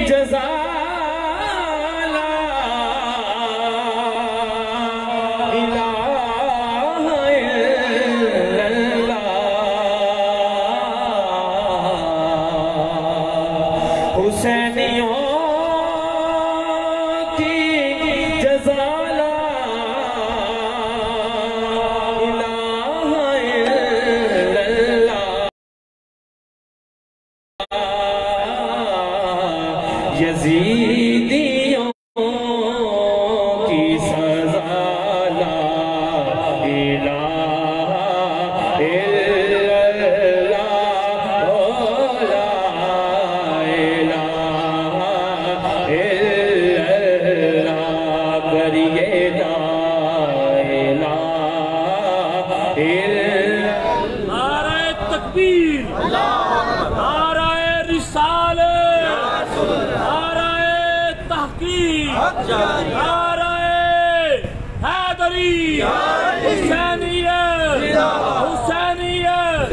جزا لا الہ الا اللہ حسینیوں کی جزا لا الہ الا اللہ یزیدیوں کی سزا لا الہ الا اللہ لا الہ الا اللہ کریے لا الہ الا نعرہ تکبیر، نعرہ رسالت، نعرہ تحقیق، نعرہ حیدری، حسینیت، حسینیت۔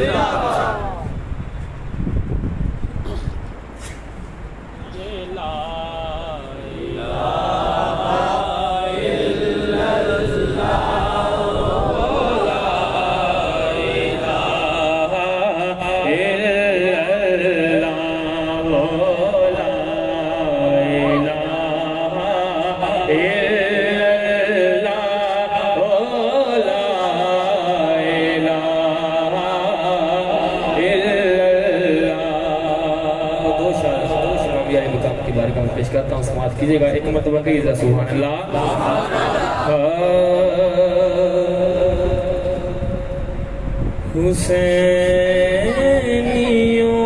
پیش کرتا ہوں، سماعت کیجئے گا ایک مرتبہ کہیے سبحان اللہ۔ حسینیوں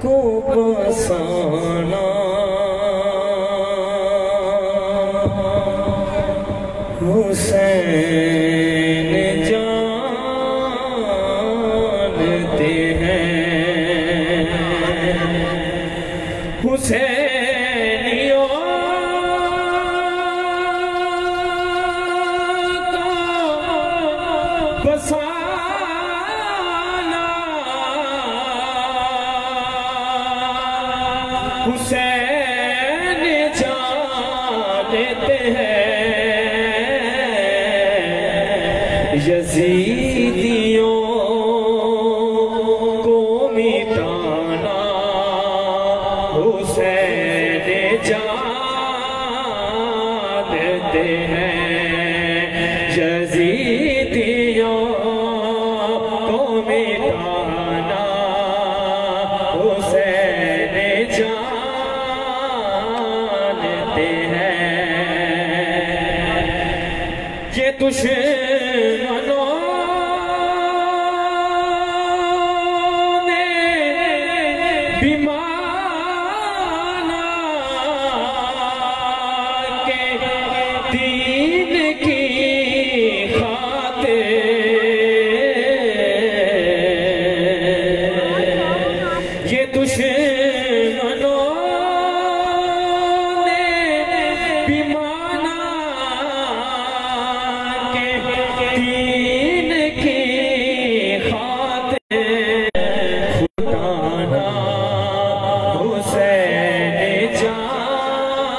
کو بسانا حسین جانتے ہیں حسینیوں کو بسانا حسین جانتے ہیں یزیدیوں کو مٹانا حسین جانتے ہیں یزیدیوں کو مٹانا حسین جانتے ہیں یہ دشمنوں نے بیمانا کے دین کی خاطر یہ دشمنوں نے بیمانا کے دین کی خاطر خدانا حسین جانتے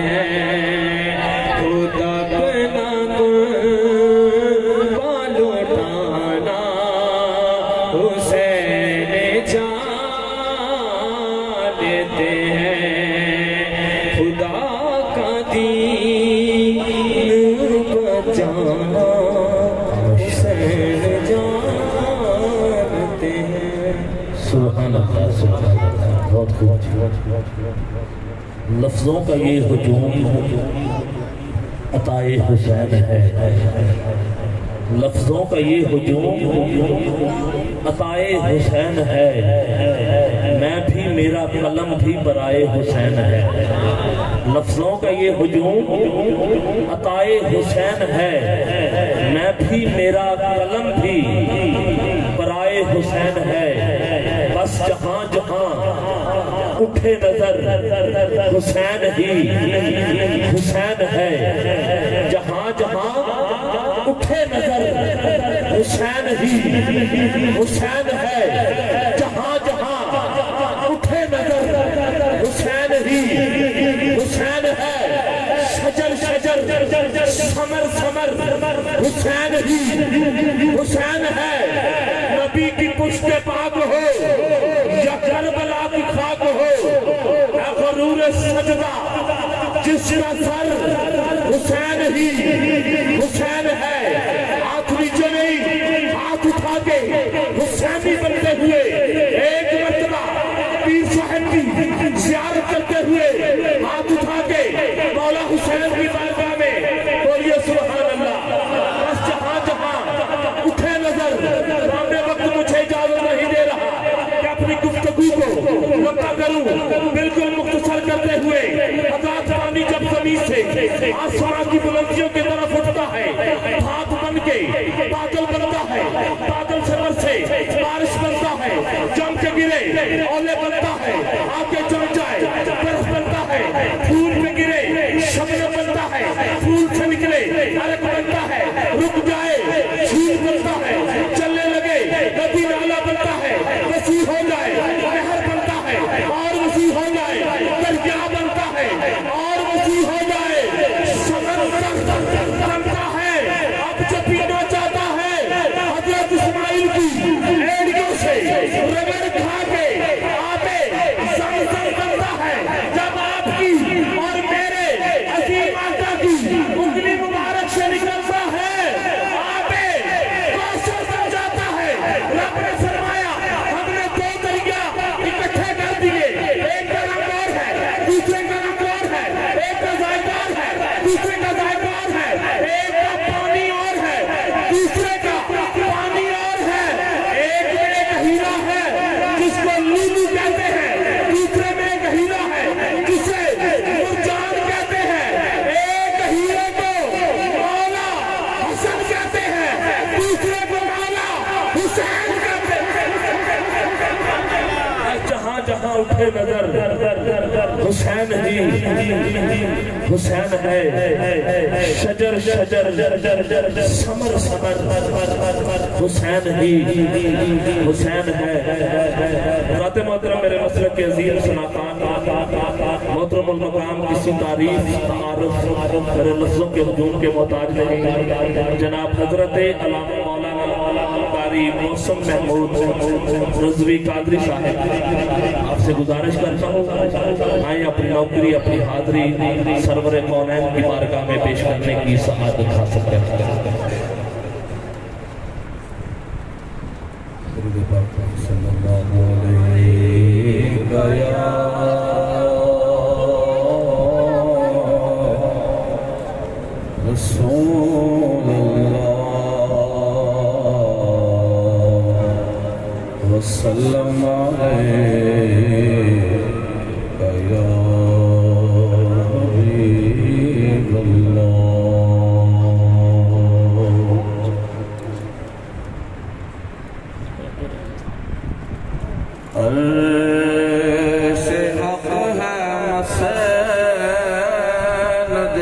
ہیں خود اپنا قربان لوٹانا حسین جانتے ہیں خدا کا دین بچانا حسین جانتے ہیں۔ سبحان اللہ، سبحان اللہ، بہت خوب۔ لفظوں کا یہ ہجوم عطائے حسین ہے، لفظوں کا یہ ہجوم عطائے حسین ہے، میں بھی میرا قلم بھی برائے حسین ہے۔ لفظوں کا یہ ہجوم عطائے حسین ہے، میں بھی میرا قلم بھی برائے حسین ہے۔ بس جہاں جہاں اٹھے نظر حسین ہی حسین ہے، جہاں جہاں اٹھے نظر حسین ہی حسین ہے جہاں جہاں اٹھے نظر حسین ہی حسین ہے شجر شجر ثمر ثمر حسین ہی حسین ہے نبی کی پشت پاک ہو یا کربلا کی خاک ہو یا غرور سجدہ جس کا سر حسین ہی حسین ہے ہاتھ نیچے نہیں ہاتھ اٹھا کے حسینی بنتے ہوئے ایک مرتبہ پیر صاحب کی زیارت کرتے ہوئے ہاتھ اٹھا کے مولا حسین کی بارگاہ میں بولیے سبحان اللہ بس جہاں جہاں اٹھے نظر رامے وقت مجھے اجازت نہیں دے رہا کہ اپنی گفتگو کو لمبا کروں بالکل مختصر کرتے ہوئے حضرات پانی جب زمین سے آسمان کی بلندیوں کی طرف اٹھتا ہے بھاپ بن کے بادل بنتا ہے بادل سے برسے بارش بنتا ہے جم کے گرے اولے بنتا ہے آگے جم جائے برف بنتا ہے پھول پہ گرے شبنم بنتا ہے پھول سے نکلے ارک بنتا ہے رک جائے جھیل بنتا ہے چلنے لگے ندی نالا بنتا ہے وسیع ہو جائے نہر بنتا ہے اور وسیع ہو جائے دریا بنتا ہے اور وسیع ہو جائے سمندر بنتا ہے اب جو پینا چاہتا ہے حضرت اسماعیل کی ایڑیوں سے رگڑ کھا کے آبے زمزم بنتا ہے جب آپ کی اور میرے عظیم آقا کی انگلی مبارک سے نکلتا ہے آبے کوثر بن جاتا ہے رب نے فرمایا ہم نے دو دریا اکٹھے کر دیے ایک کا رنگ اور ہے دوسرے کا رنگ اور ہے ایک کا ذائقہ اور ہے دوسرے کا ذائقہ اور ہے ایک کا پانی اور ہے دوسرے کا پانی اور ہے ایک میں ایک ہیرا ہے جس کو لولو کہتے ہیں دوسرے میں ایک ہیرا ہے جسے مرجان کہتے ہیں ایک ہیرے کو مولا حسن کہتے ہیں دوسرے کو مولا حسین کہتے ہیں جہاں جہاں اٹھے نظر حسین ہی حسین ہے شجر شجر ثمر ثمر حسین ہی حسین ہے ذات محترم میرے مسلک کے عظیم سناکان محترم المقام کسی تعریف تعارف میرے لفظوں کے ہجوم کے محتاج نہیں جناب حضرت علامہ مولانا قاری موسم محمود رضوی قادری صاحب آپ سے گزارش کرتا ہوں آئیں اپنی نوکری اپنی حاضری سرور کونین کی بارگاہ میں پیش کرنے کی سعادت حاصل کرتے ہیں صلی اللہ علیہ رسول اللہ وسلم علیک یا حبیب اللہ عرش حق ہے مسند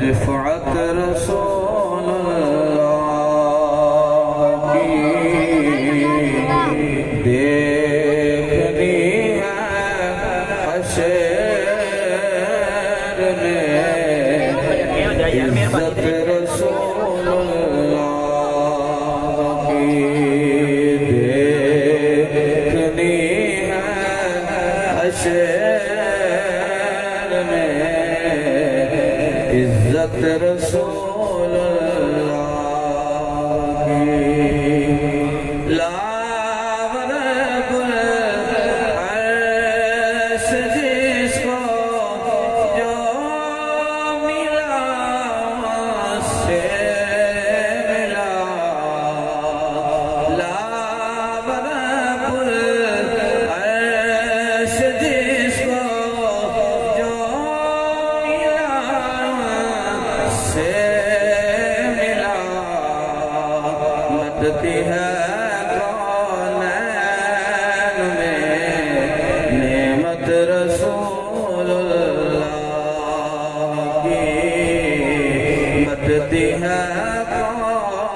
رفعت رسول اللہ کی دیکھنی ہے حشر میں عزت رسول اللہ کی دیکھنی ہے حشر میں عزت رسول اللہ کی لاور گل عرش جس کو جو ملا سے ملا لاور گل عرش جس کو جو ملا سے ملا مدتی ہے کونین میں نعمت رسول اللہ کی مدتی ہے کونین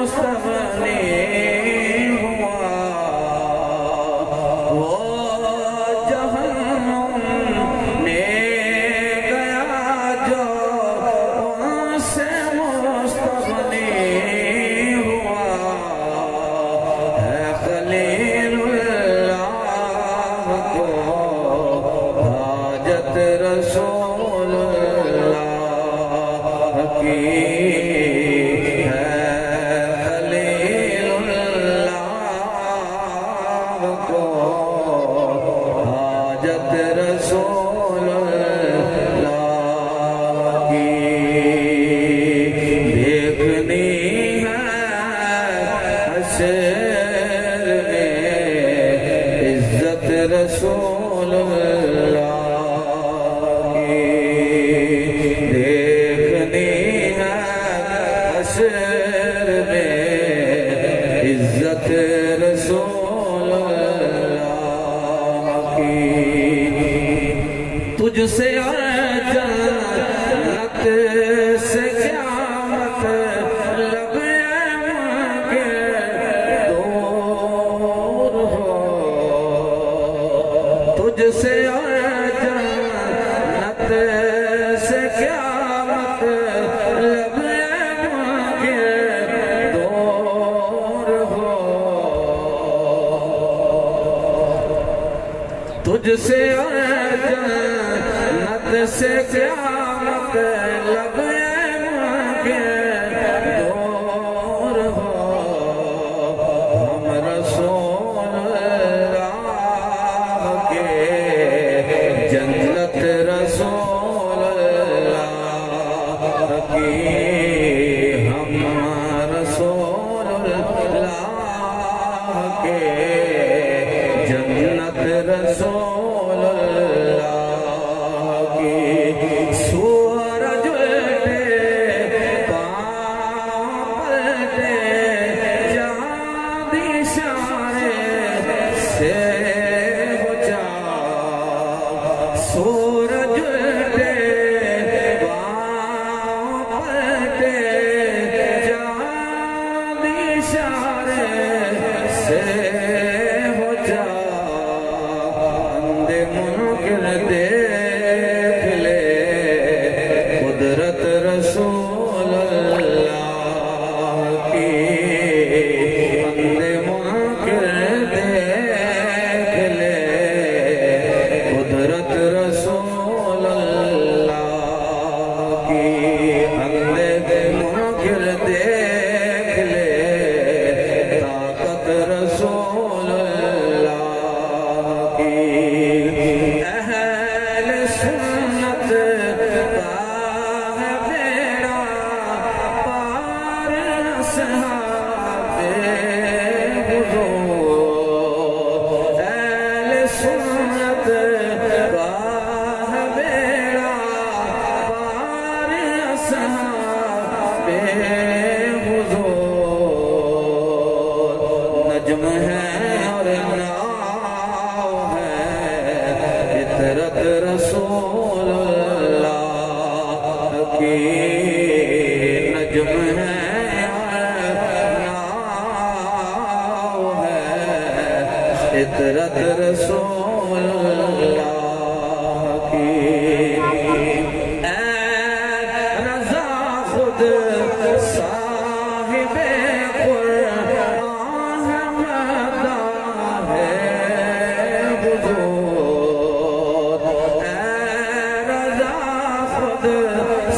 مستغنی ہوا وہ جہنم میں گیا جو ان سے مستغنی ہوا ہے خلیل اللہ کو حاجت رسول اللہ کی رسول اللہ کی دیکھنی ہے حشر میں عزت رسول اللہ کی دیکھنی ہے حشر میں عزت رسول اللہ کی تجھ سے جنت سے قیامت لب کے دور ہو تجھ سے جنت سے قیامت لب کے دور ہو تجھ سے جنت سے قیامت لب کے دور ہو ہم رسول اللہ کے جنت رسول اللہ کی ہم رسول اللہ کے جنت رسول اللہ کی سورج پلٹے چاند اشارے سے بچا سورج پلٹے چاند اشارے سے دیکھ لے قدرت رسول اللہ کی بندے منکر دیکھ لے قدرت رسول اللہ کی بندے منکر دیکھ لے طاقت رسول اللہ کی سنت کا ہے بیڑا پار اصحاب حضور اہل سنت کا ہے بیڑا پار اصحاب حضور نجم ہے اور ناؤ ہے عطرت رسول اللہ کی نجم ہے ناؤ ہے عطرت رسول اللہ کی اے رضا خود صاحب قرآن مدہ ہے حضور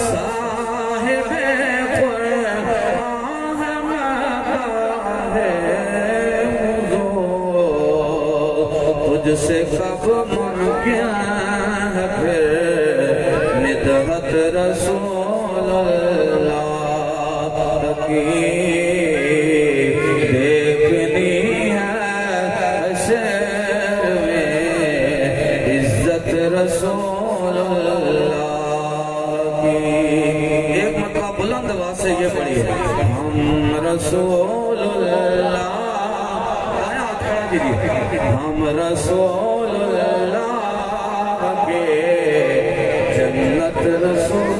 صاحب قرآن مدہ ہے حضور تجھ سے کب ممکن ہے پھر ندہت رسول اللہ کی دیکھنی ہے حشر میں عزت رسول اللہ کی ایک مرتبہ بلند آواز سے یہ پڑھیے ہم رسول اللہ آیات پڑھ دیجیے ہم رسول اللہ کے جنت رسول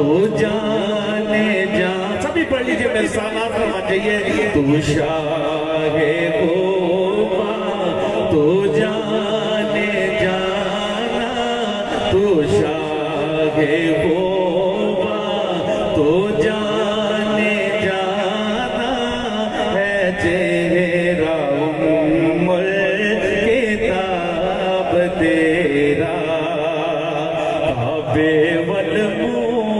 تو جانے جان سبھی پڑھ لیجئے میرے سالات فرما چاہیے تو شاہ غوبا تو جانے جانا تو شاہ غوبا تو جانے جانا ہے چہرہ کتاب تیرا کعبے والمومایا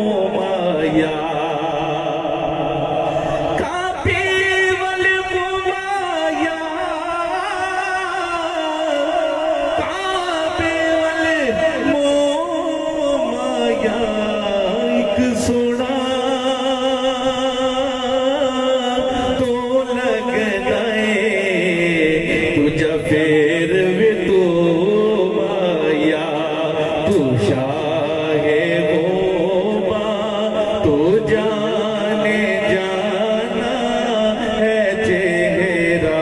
کعبے والمومایا کعبے والمومایا ایک سنا تو لگ گئے تجھے پھر بھی تو مایا تو شاہ غوبا تو جانے جانا ہے چہرہ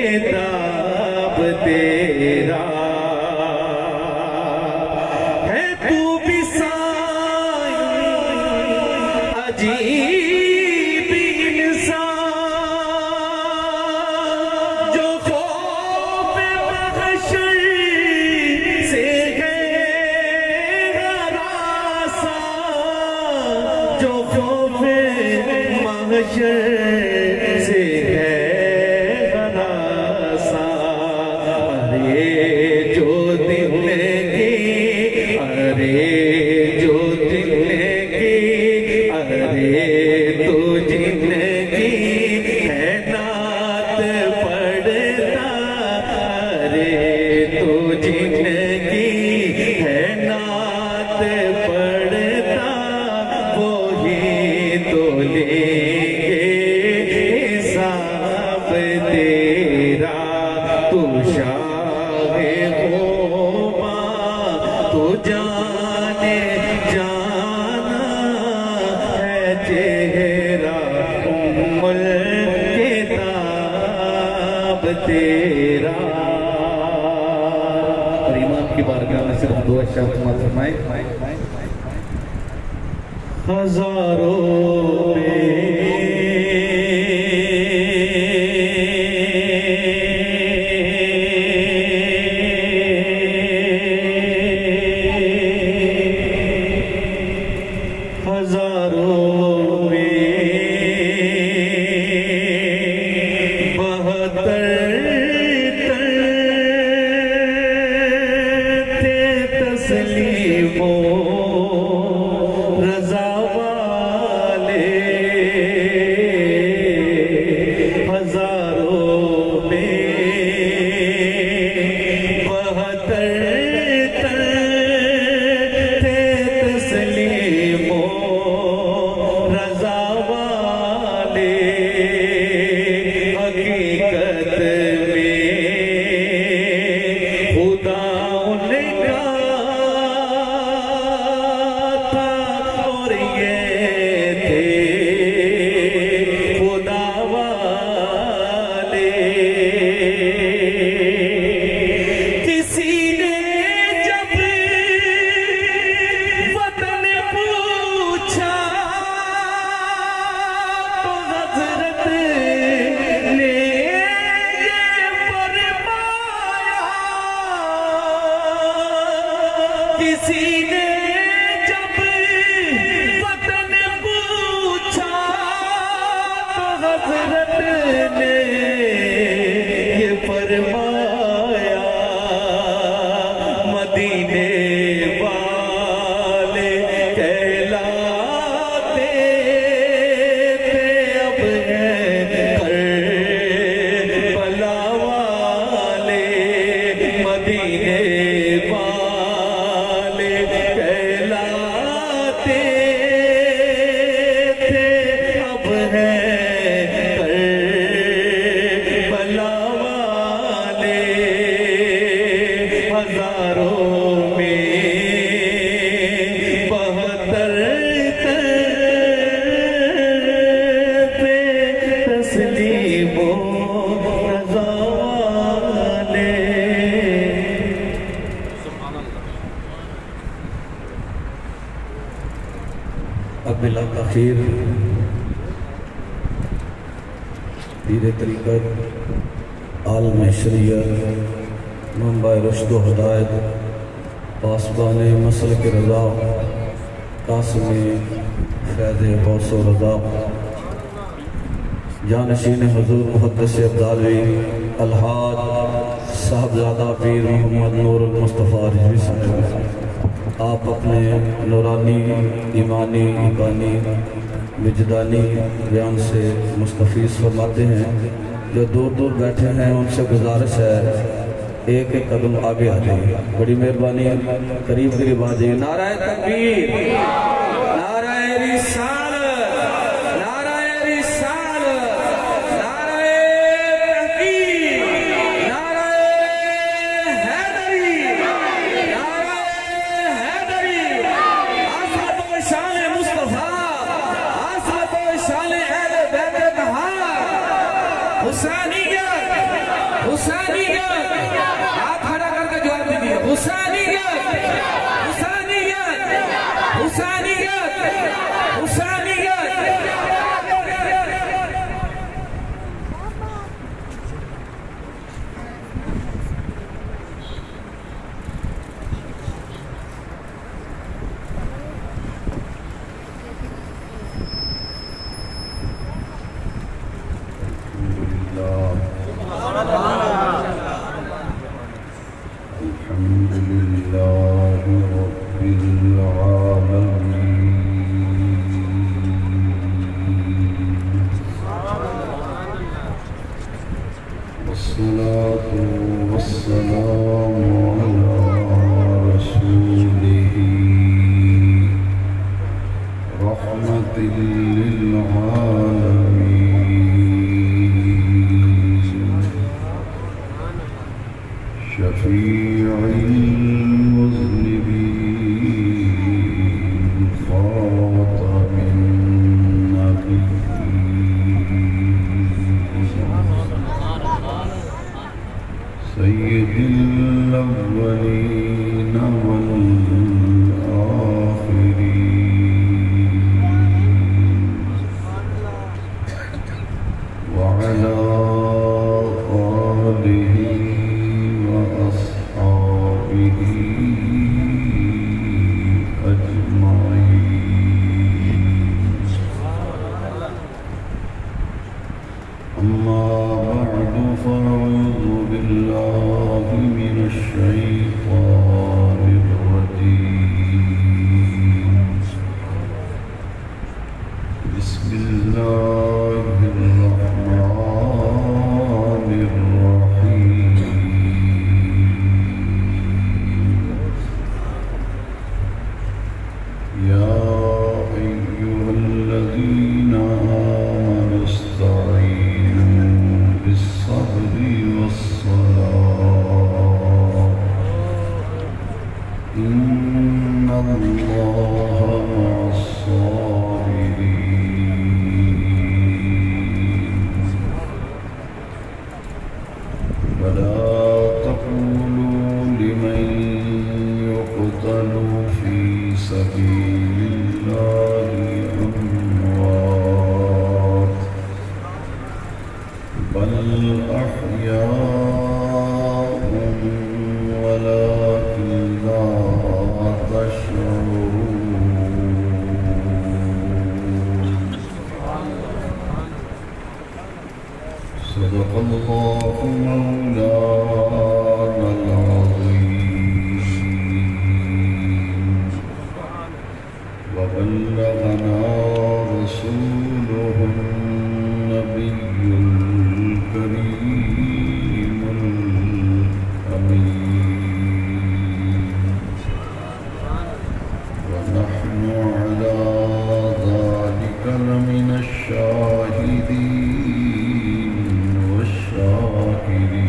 الکتاب تیرا ہے تو بھی سائن عجیب انسان جو خوف محشر سے ہے ہراساں جو خوف محشر سے ہے ہراساں ارے جو دل کی ارے جو دل کی ارے تو جن کی ہے نعت پڑھتا ارے تو جن کی ہے نعت پڑھتا وہی تو لیں گے حساب تیرا تو شاہ غوبا تو جانے جانا ہے چہرہ الکتاب تیرا اور امام کی بارگاہ میں صرف دو اشعار تمہارے فرمائے ہزاروں ہزاروں میں بہتر تھے تسلیم و رضا والے ہزاروں میں بہتر تھے تسلیم و رضا والے حقیقت میں خدا ان کا تھا اور یہ تھے خدا والے کسی نے جب وطن پوچھا تو حضرت نے یہ فرمایا کسی نے جب وطن پوچھا تو حضرت نے یہ فرمایا مدینے والے کہلاتے تھے اب ہیں کربلا والے مدینے والے کہلاتے تھے اب ہیں کربلا والے ہزاروں میں بہتر تھے تسلیم و رضا والے بلا تخیر پیر طریقت عالم شریعت منبع رشد و ہدایت پاسبان مسلک رضا قاسم فیض غوث و رضا جانشین حضور محدث عبدالوی الحاج صاحبزادہ پیر محمد نور المصطفیٰ رضوی صاحب، آپ اپنے نورانی ایمانی ایقانی وجدانی بیان سے مستفیض فرماتے ہیں۔ جو دور دور بیٹھے ہیں ان سے گزارش ہے ایک ایک قدم آگے آ جائیے، بڑی مہربانی، قریب قریب آ جائیے۔ نعرہ تکبیر، نعرہ رسالت، نعرہ رسالت، نعرہ تحقیق، نعرہ حیدری، نعرہ حیدری، عظمت و شان مصطفیٰ، عظمت و شان اہل بیت طہار، حسینیت، حسینیت، آپ کھڑا کر کے جواب دیجیے، حسینیت، حسینیت، حسینیت، حسینیت۔ الحمد لله رب العالمين والصلاة والسلام على رسوله رحمة للعالمين شفيع المذنبين خاتم النبيين سيد الأولين والآخرين وعلى آله وأصحابه أجمعين. أما بعد فأعوذ بالله من الشيطان الرجيم. بسم الله الرحمن الرحيم. يا أيها الذين آمنوا استعينوا بالصبر والصلاة إن الله مع الصابرين. ولا تقولوا لمن يقتل في سبيل الله أموات بل أحياء ولكن لا تشعرون. صدق الله مولانا العظيم وبلغنا رسوله النبي الكريم الأمين ونحن على ذلك لمن الشاهدين والشاكرين.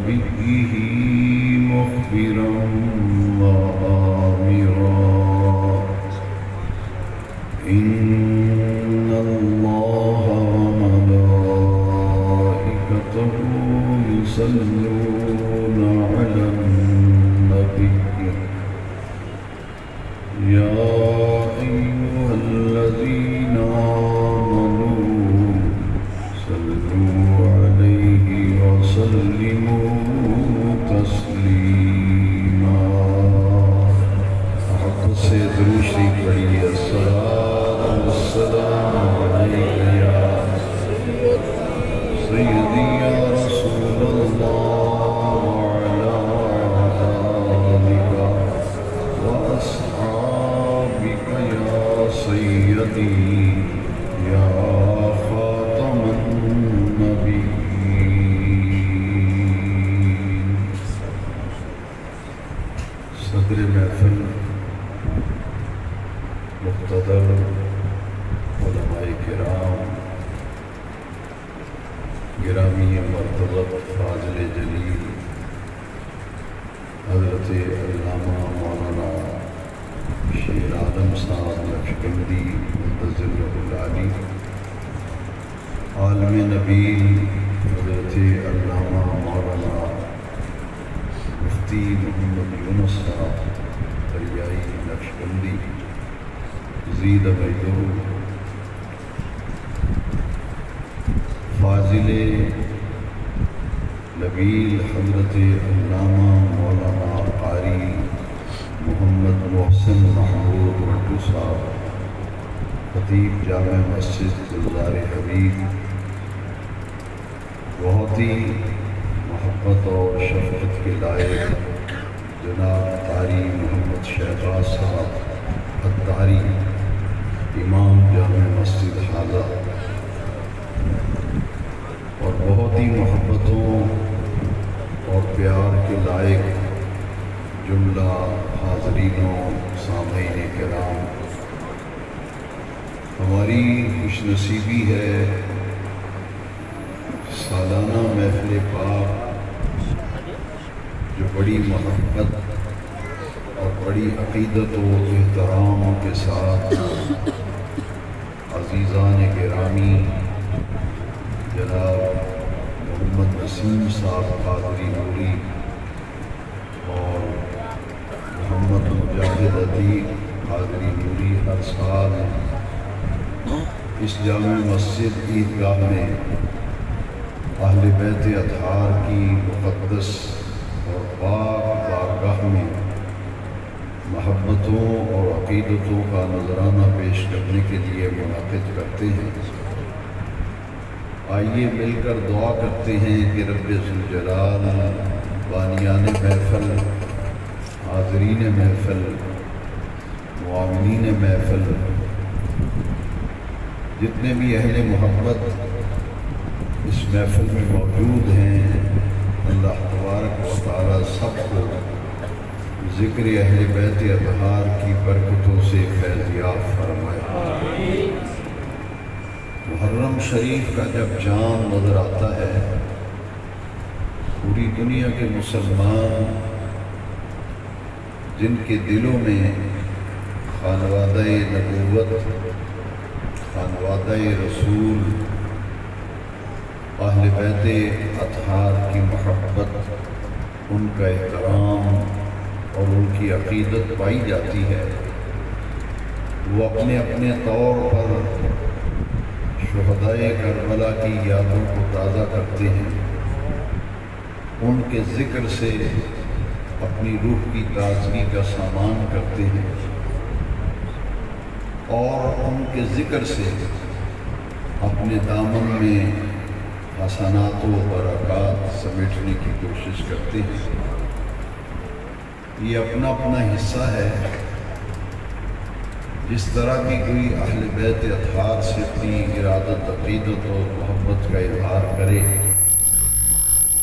نبيه مخبرا وآمرا إن الله وملائكته يصلون على النبي يا أيها الذين آمنوا صلوا عليه وسلموا تسليما حق سے درود شریف پڑھیے الصلاۃ والسلام علیک یا سیدی یا رسول اللہ وعلی آلک وأصحابك يا سيدي يا خاتم النبيين صدر محفل مقتدر علماء کرام گرامی مرتبت فاضل جلیل حضرت علامہ مولانا شیر عالم صاحب نقشبندی منتظر العالی عالم نبیل حضرت علامہ مولانا مفتی محمد یونس صاحب دریائی نقشبندی زید بیدو فاضل نبیل حضرت علامہ مولانا قاری محمد محسن محمود بٹو صاحب خطیب جامع مسجد گلزار حبیب بہت ہی محبت اور شفقت کے لائق جناب قاری محمد شہباز صاحب الطاری امام جامع مسجد حاضر اور بہت ہی محبتوں اور پیار کے لائق جملہ حاضرینوں سامعین کرام، ہماری خوش نصیبی ہے سالانہ محفل پاک جو بڑی محبت اور بڑی عقیدت و احترام کے ساتھ عزیزان گرامی جناب محمد نسیم صاحب قادری نوری اور محمد مجاہد عتیق قادری نوری ہر سال اس جامع مسجد عیدگاہ میں اہل بیت اطہار کی مقدس اور پاک بارگاہ میں محبتوں اور عقیدتوں کا نذرانہ پیش کرنے کے لیے منعقد کرتے ہیں۔ آئیے مل کر دعا کرتے ہیں کہ رب ذوالجلال بانیان محفل، حاضرین محفل، معاونین محفل، جتنے بھی اہل محبت اس محفل میں موجود ہیں، اللہ تبارک و تعالی سب کو ذکر اہل بیت اطہار کی برکتوں سے فیضیاب فرمائے۔ محرم شریف کا جب چاند نظر آتا ہے، پوری دنیا کے مسلمان جن کے دلوں میں خانوادہ نبوت، خانوادہ رسول، اہل بیت اطہار کی محبت، ان کا احترام اور ان کی عقیدت پائی جاتی ہے، وہ اپنے اپنے طور پر شہدائے کربلا کی یادوں کو تازہ کرتے ہیں، ان کے ذکر سے اپنی روح کی تازگی کا سامان کرتے ہیں اور ان کے ذکر سے اپنے دامن میں حسنات و برکات سمیٹنے کی کوشش کرتے ہیں۔ یہ اپنا اپنا حصہ ہے۔ جس طرح کی کوئی اہل بیت اطہار سے اپنی ارادت، عقیدت اور محبت کا اظہار کرے،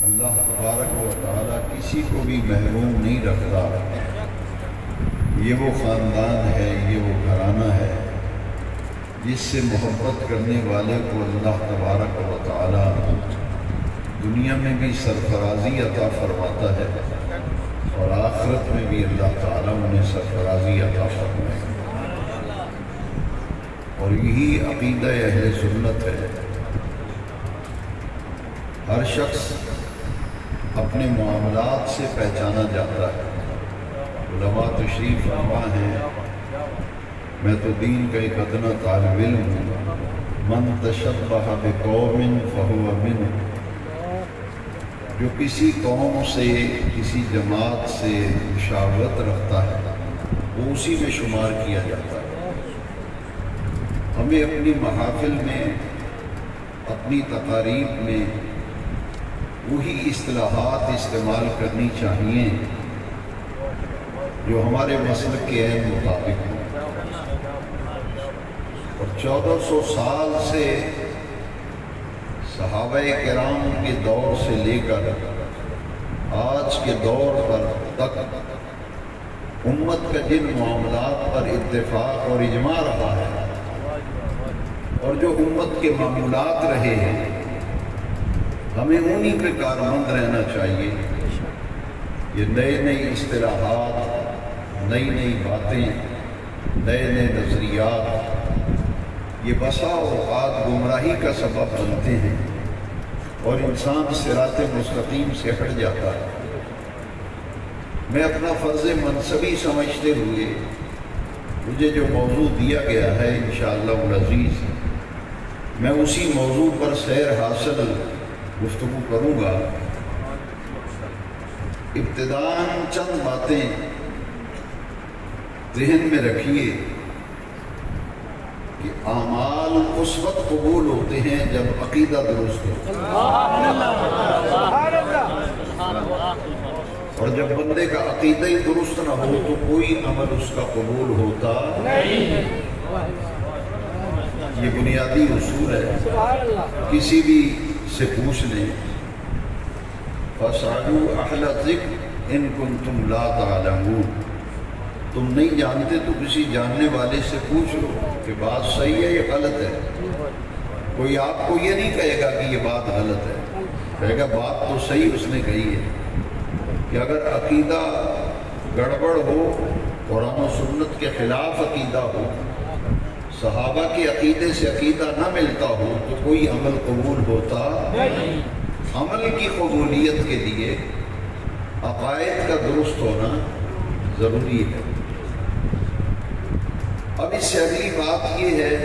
اللہ تبارک و تعالی کسی کو بھی محروم نہیں رکھتا۔ یہ وہ خاندان ہے، یہ وہ گھرانہ ہے جس سے محبت کرنے والے کو اللہ تبارک و تعالی دنیا میں بھی سرفرازی عطا فرماتا ہے اور آخرت میں بھی اللہ تعالیٰ انہیں سرفرازی عطا فرمائے گا، اور یہی عقیدہ اہل سنت ہے۔ ہر شخص اپنے معاملات سے پہچانا جاتا ہے۔ علماء تشریف فرما ہیں، میں تو دین کا ایک ادنا طالب علم ہوں، من تشبہ بقوم فہو منہ، جو کسی قوم سے کسی جماعت سے مشابہت رکھتا ہے وہ اسی میں شمار کیا جاتا ہے۔ ہمیں اپنی محافل میں، اپنی تقاریب میں وہی اصطلاحات استعمال کرنی چاہیے جو ہمارے مسلک کے عین مطابق ہوں، اور 1400 سال سے صحابہ کرام کے دور سے لے کر آج کے دور پر تک امت کا جن معاملات پر اتفاق اور اجماع رہا ہے اور جو امت کے معمولات رہے ہیں، ہمیں انہی پہ کارمند رہنا چاہیے۔ یہ نئے نئی اصطلاحات، نئی نئی باتیں، نئے نئے نظریات، یہ بسا اوقات گمراہی کا سبب بنتے ہیں اور انسان صراط مستقیم سے ہٹ جاتا ہے۔ میں اپنا فرض منصبی سمجھتے ہوئے مجھے جو موضوع دیا گیا ہے انشاءاللہ العزیز، میں اسی موضوع پر سیر حاصل گفتگو کروں گا۔ ابتداءً چند باتیں ذہن میں رکھیے کہ اعمال اس وقت قبول ہوتے ہیں جب عقیدہ درست ہو، اور جب بندے کا عقیدہ ہی درست نہ ہو تو کوئی عمل اس کا قبول ہوتا نہیں۔ یہ بنیادی اصول ہے، کسی بھی سے پوچھ لیں، فَاسْأَلُوا أَهْلَ الذِّكْرِ إِن كُنتُمْ لَا تَعْلَمُونَ، تم نہیں جانتے تو کسی جاننے والے سے پوچھ لو کہ بات صحیح ہے یا غلط ہے۔ کوئی آپ کو یہ نہیں کہے گا کہ یہ بات غلط ہے، کہے گا بات تو صحیح اس نے کہی ہے۔ کہ اگر عقیدہ گڑبڑ ہو، قرآن و سنت کے خلاف عقیدہ ہو، صحابہ کے عقیدے سے عقیدہ نہ ملتا ہو تو کوئی عمل قبول ہوتا نہیں۔ عمل کی قبولیت کے لیے عقائد کا درست ہونا ضروری ہے۔ اب اس سے اگلی بات یہ ہے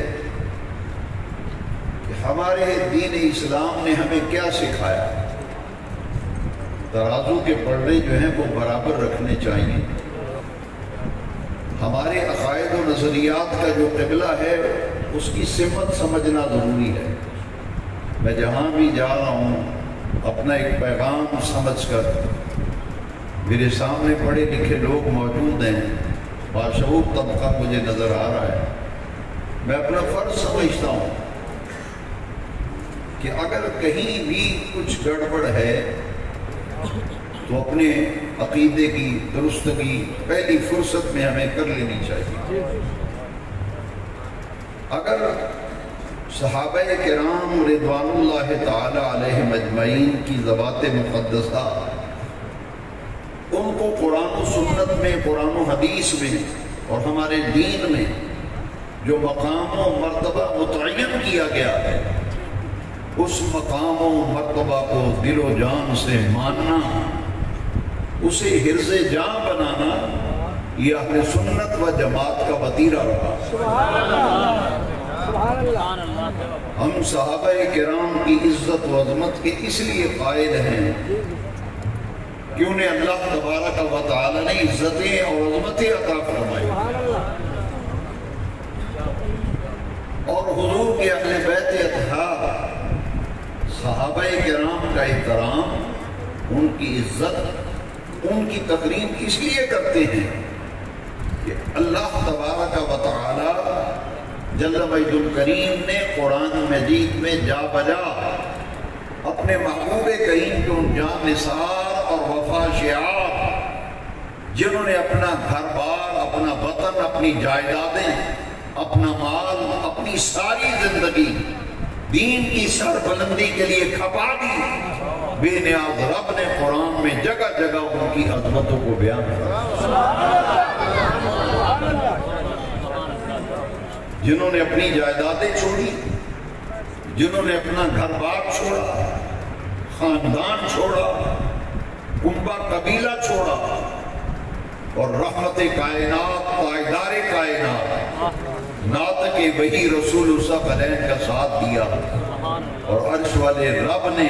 کہ ہمارے دین اسلام نے ہمیں کیا سکھایا۔ ترازو کے پلڑے جو ہیں وہ برابر رکھنے چاہیے۔ ہمارے عقائد و نظریات کا جو قبلہ ہے اس کی سمت سمجھنا ضروری ہے۔ میں جہاں بھی جا رہا ہوں اپنا ایک پیغام سمجھ کر، میرے سامنے پڑھے لکھے لوگ موجود ہیں، باشعور طبقہ مجھے نظر آ رہا ہے، میں اپنا فرض سمجھتا ہوں کہ اگر کہیں بھی کچھ گڑبڑ ہے تو اپنے عقیدے کی درستگی پہلی فرصت میں ہمیں کر لینی چاہیے۔ اگر صحابہ کرام رضوان اللہ تعالی علیہم اجمعین کی ذوات مقدسہ، ان کو قرآن و سنت میں، قرآن و حدیث میں اور ہمارے دین میں جو مقام و مرتبہ متعین کیا گیا ہے، اس مقام و مرتبہ کو دل و جان سے ماننا، اسے حرز جاں بنانا، یہ اہل سنت و جماعت کا وتیرہ رہا۔ ہم صحابہ کرام کی عزت و عظمت کے اس لیے قائل ہیں کہ انہیں اللہ تبارک و تعالی نے عزتیں اور عظمتیں عطا فرمائی، اور حضور کے اہل بیت اطہار صحابہ کرام کا احترام، ان کی عزت، ان کی تقریب اس لیے کرتے ہیں کہ اللہ تبارک و تعالی جل مجد الکریم نے قرآن مجید میں جا بجا اپنے محبوب کریم کے ان جان نثار اور وفا شعار، جنہوں نے اپنا گھر بار، اپنا وطن، اپنی جائیدادیں، اپنا مال، اپنی ساری زندگی دین کی سربلندی کے لیے کھپا دی، بے نیاز رب نے قرآن میں جگہ جگہ ان کی عظمتوں کو بیان کیا۔ جنہوں نے اپنی جائیدادیں چھوڑی، جنہوں نے اپنا گھر بار چھوڑا، خاندان چھوڑا، کنبہ قبیلہ چھوڑا اور رحمت کائنات، پائیدار کائنات، ناطق وحی رسول اللہ علیہ کا ساتھ دیا اور عرش والے رب نے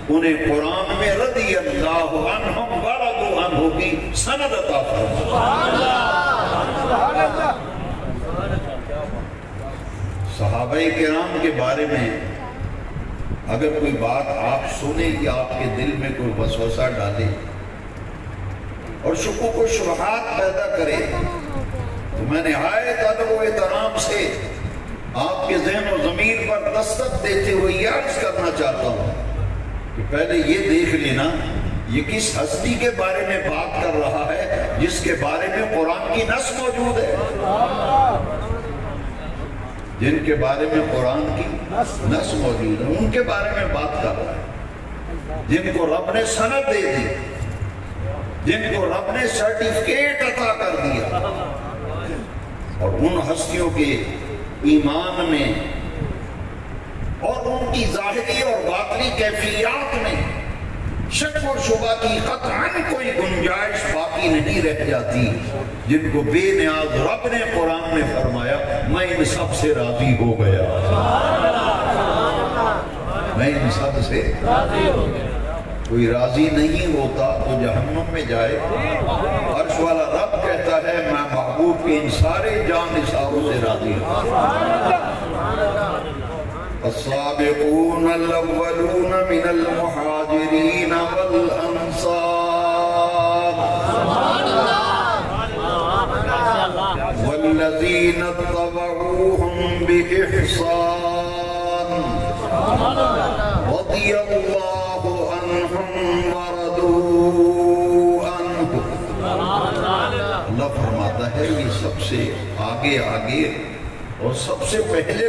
انہیں قرآن میں رضی اللہ عنہم ورضوا عنہ کی سند عطا فرمائی۔ صحابہ کرام کے بارے میں اگر کوئی بات آپ سنیں یا آپ کے دل میں کوئی وسوسہ ڈالے اور شکوک و شبہات پیدا کرے تو میں نہایت ادب و احترام سے آپ کے ذہن و ضمیر پر دستک دیتے ہوئے یہ عرض کرنا چاہتا ہوں کہ پہلے یہ دیکھ لینا یہ کس ہستی کے بارے میں بات کر رہا ہے جس کے بارے میں قرآن کی نص موجود ہے، جن کے بارے میں قرآن کی نص موجود ہے ان کے بارے میں بات کر رہا ہے، جن کو رب نے سند دے دی، جن کو رب نے سرٹیفکیٹ عطا کر دیا، اور ان ہستیوں کے ایمان میں اور ان کی ظاہری اور باطنی کیفیات میں شک اور شبہ کی قطعاً کوئی گنجائش باقی نہیں رہ جاتی، جن کو بے نیاز رب نے قرآن میں فرمایا میں ان سب سے راضی ہو گیا، میں ان سب سے راضی ہو گیا۔ کوئی راضی نہیں ہوتا تو جہنم میں جائے۔ عرش والا رب کہتا ہے میں محبوب کے ان سارے جان نثاروں سے راضی ہوں۔ السابقون الاولون من المہاجرین والانصار والذین اتبعوهم بإحسان رضی اللہ عنہم ورضوا عنہ۔ اللہ فرماتا ہے یہ سب سے آگے آگے اور سب سے پہلے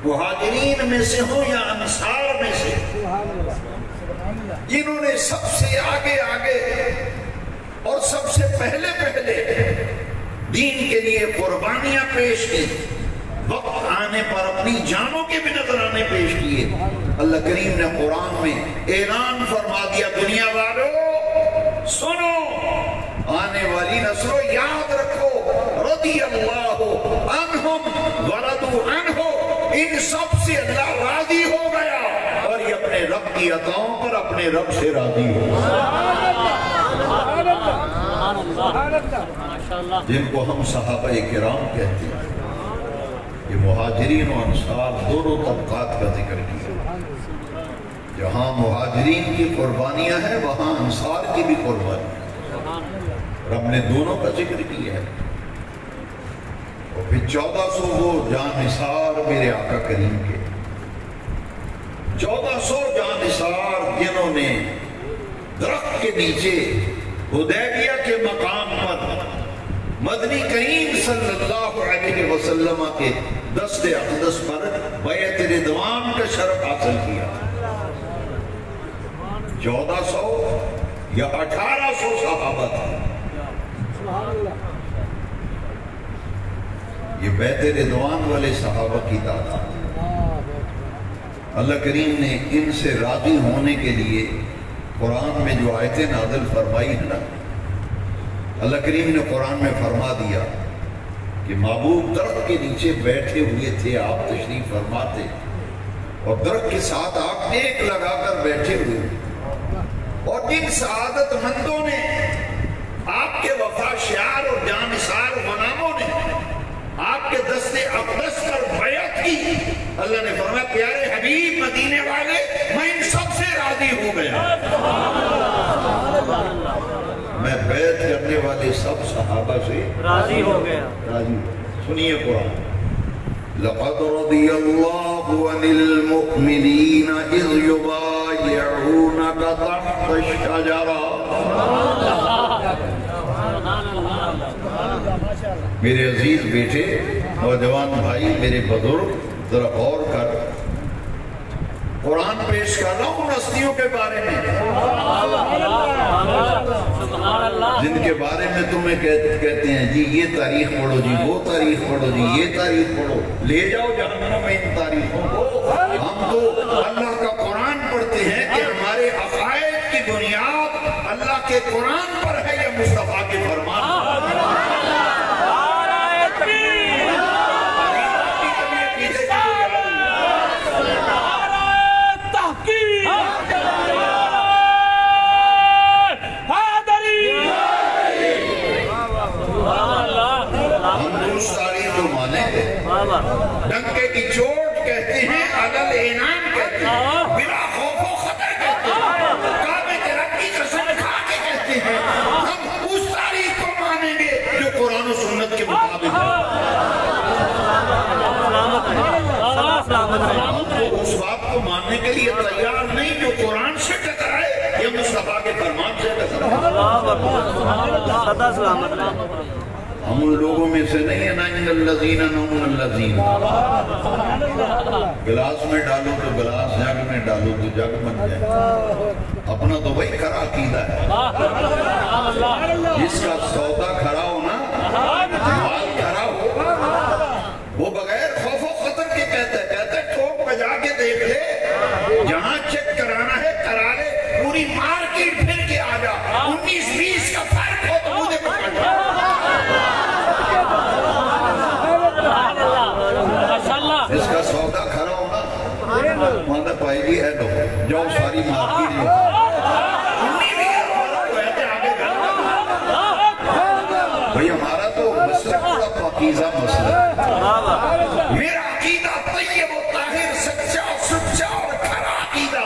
مہاجرین میں سے ہوں یا انصار میں سے، جنہوں نے سب سے آگے اور سب سے پہلے دین کے لیے قربانیاں پیش کی، وقت آنے پر اپنی جانوں کے بھی نذرانے پیش کیے۔ اللہ کریم نے قرآن میں اعلان فرما دیا دنیا والوں سنو، آنے والی نسلوں یاد رکھو، رضی اللہ عنہم ورضوا عنہ، ان سب سے اللہ راضی ہو گیا اور یہ اپنے رب کی عطاؤں پر اپنے رب سے راضی ہو جن کو ہم صحابہ کرام کہتے ہیں۔ یہ مہاجرین و انصار دونوں طبقات کا ذکر کیا، جہاں مہاجرین کی قربانیاں ہیں وہاں انصار کی بھی قربانیاں، رب نے دونوں کا ذکر کیا ہے۔ اور پھر 1400 وہ جان نثار میرے آقا کریم کے، 1400 جان نثار جنہوں نے درخت کے نیچے حدیبیہ کے مقام پر مدنی کریم صلی اللہ علیہ وسلم کے دست اقدس پر بیعت رضوان کا شرف حاصل کیا۔ 1400 یا 1800 صحابہ تھے، یہ بیعت رضوان والے صحابہ کی تعداد۔ اللہ کریم نے ان سے راضی ہونے کے لیے قرآن میں جو آیتیں نازل فرمائی ہے نا، اللہ کریم نے قرآن میں فرما دیا کہ محبوب درخت کے نیچے بیٹھے ہوئے تھے، آپ تشریف فرماتے اور درخت کے ساتھ آپ نیک لگا کر بیٹھے ہوئے، اور جن سعادت مندوں نے آپ کے وفا شعار اور جان نثار غلاموں نے آپ کے دست اقدس پر بیعت کی، اللہ نے فرمایا پیارے حبیب مدینے والے میں ان سب سے راضی ہو گیا، میں بیعت کرنے والے سب صحابہ سے راضی ہو گیا۔ سنیے قرآن، لقد رضی اللہ عن المؤمنین اذ یبایعونک تحت الشجرہ۔ میرے عزیز بیٹے، نوجوان بھائی، میرے بزرگ، ذرا غور کر، قرآن پیش کر رہا ہوں ہستیوں کے بارے میں جن کے بارے میں تمہیں کہتے ہیں جی یہ تاریخ پڑھو جی وہ تاریخ پڑھو جی یہ تاریخ پڑھو، لے جاؤ جہنم میں ان تاریخوں کو۔ ہم تو اللہ کا قرآن پڑھتے ہیں کہ ہمارے عقائد کی بنیاد اللہ کے قرآن پر ہے یا مصطفیٰ کے فرمان پر۔ ڈنکے کی چوٹ کہتے ہیں، عدل انعام کہتے ہیں، بلا خوف و خطر کہتے ہیں، کعبے کے رب کی قسم کھا کے کہتے ہیں۔ ہم اس تاریخ کو مانیں گے جو قرآن و سنت کے مطابق ہے۔ ہم تو اس بات کو ماننے کے لیے تیار نہیں جو قرآن سے ٹکرائے یا مصطفیٰ کے فرمان سے ٹکرائے۔ ہم ان لوگوں میں سے نہیں ہیں، نہ ان الذین نہ ان الذین۔ گلاس میں ڈالو تو گلاس، جگ میں ڈالو تو جگ بن جائے۔ اپنا تو بھائی کھرا عقیدہ ہے، جس کا سودا کھرا ہو نا، مال کھرا ہو، وہ بغیر خوف و خطر کے کہتا ہے ٹھوک بجا کے دیکھ لے، جہاں چیک کرانا ہے کرا لے، پوری مارکیٹ پھر کے آ جا، 19-20 کا فرق ہو تو مجھے پکڑ جا۔ اس کا سودا کھڑا ہونا مانا پائی جی ہے لو جاؤ ساری مارکیٹ لو بھئی ہمارا تو مسئلہ بڑا پاکیزہ مسئلہ ہے۔ میرا عقیدہ طیب و طاہر، سچا اور کھرا عقیدہ،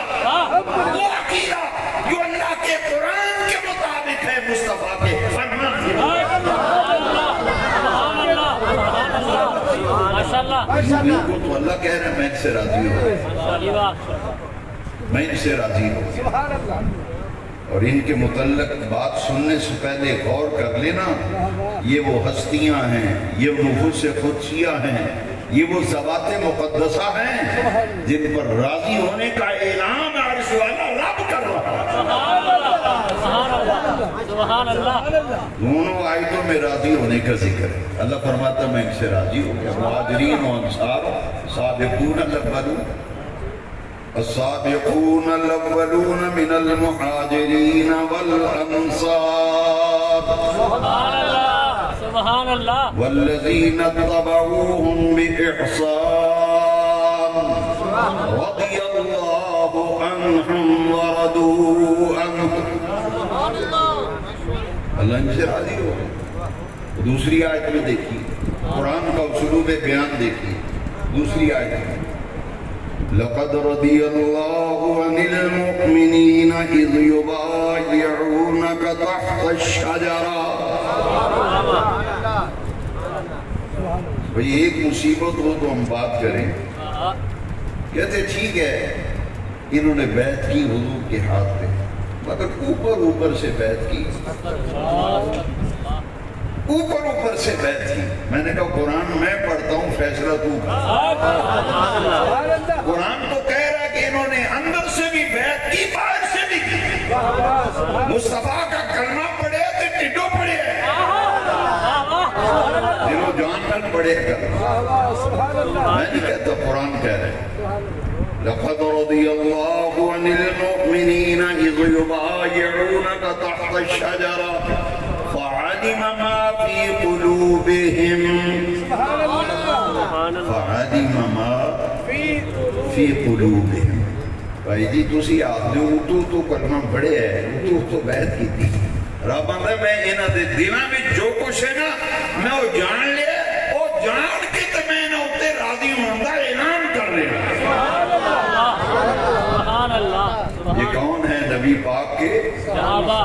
وہ عقیدہ جو اللہ کے قرآن کے مطابق ہے، مصطفیٰ کے فرمان کے مطابق۔ کو تو اللہ کہہ رہے ہیں میں ان سے راضی ہوں، میں ان سے راضی ہوں، اور ان کے متعلق بات سننے سے پہلے غور کر لینا، یہ وہ ہستیاں ہیں، یہ نفوس قدسیہ ہیں، یہ وہ ذوات مقدسہ ہیں جن پر راضی ہونے کا اعلان عرش والا رب کر رہا ہے۔ دونوں آیتوں میں راضی ہونے کا ذکر ہے۔ اللہ فرماتا میں ان سے راضی ہوں گا۔ مہاجرین و انصار، سابقون الاولون، السابقون الاولون من المہاجرین والانصار سبحان اللہ والذین اتبعوهم بإحسان رضی اللہ عنہم ورضوا عنہ۔ اللہ ان سے راضی ہو۔ دوسری آیت میں دیکھیے، قرآن کا اسلوب بیان دیکھیے، دوسری آیت میں لَقَدْ رَضِيَ اللَّهُ عَنِ الْمُؤْمِنِينَ إِذْ يُبَايِعُونَكَ تَحْتَ الشَّجَرَةِ۔ بھئی ایک مصیبت ہو تو ہم بات کریں، کہتے ٹھیک ہے انہوں نے بیعت کی حضور کے ہاتھ پہ، مگر اوپر سے بیعت کی، اوپر سے بیعت کی۔ میں نے کہا قرآن میں پڑھتا ہوں، فیصلہ تو قرآن تو کہہ رہا ہے کہ انہوں نے اندر سے بھی بیعت کی، باہر سے بھی کی۔ مصطفیٰ کا کلمہ پڑھے تو ٹڈو پڑھے، دلو جان میں پڑھے گا۔ میں نہیں کہتا، قرآن کہہ رہے ہیں لَقَدْ رَضِيَ اللَّهُ عَنِ الْمُؤْمِنِينَ إِذْ يُبَايِعُونَكَ تَحْتَ الشَّجَرَةِ فَعَلِمَ مَا فِي قُلُوبِهِمْ فَعَلِمَ مَا فِي قُلُوبِهِمْ۔ بھائی جی تُسی آدھے تو کلمہ پڑھے ہے، تو بیعت کی تھی، رب آندھا میں انہاں دے دلاں میں جو کچھ ہے نا میں وہ جان لے، وہ جان کے تو میں نہ اتے راضی ہوں گا، اعلان کر رہے ہیں۔ یہ کون ہے؟ نبی پاک کے صحابہ،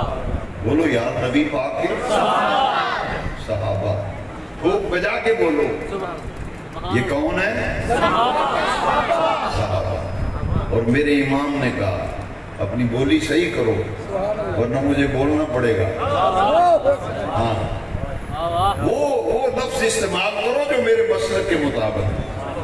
بولو یار نبی پاک کے صحابہ، خوب بجا کے بولو یہ کون ہے؟ صحابہ۔ اور میرے امام نے کہا اپنی بولی صحیح کرو ورنہ مجھے بولنا پڑے گا، ہاں وہ لفظ استعمال کرو جو میرے مسلک کے مطابق۔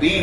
3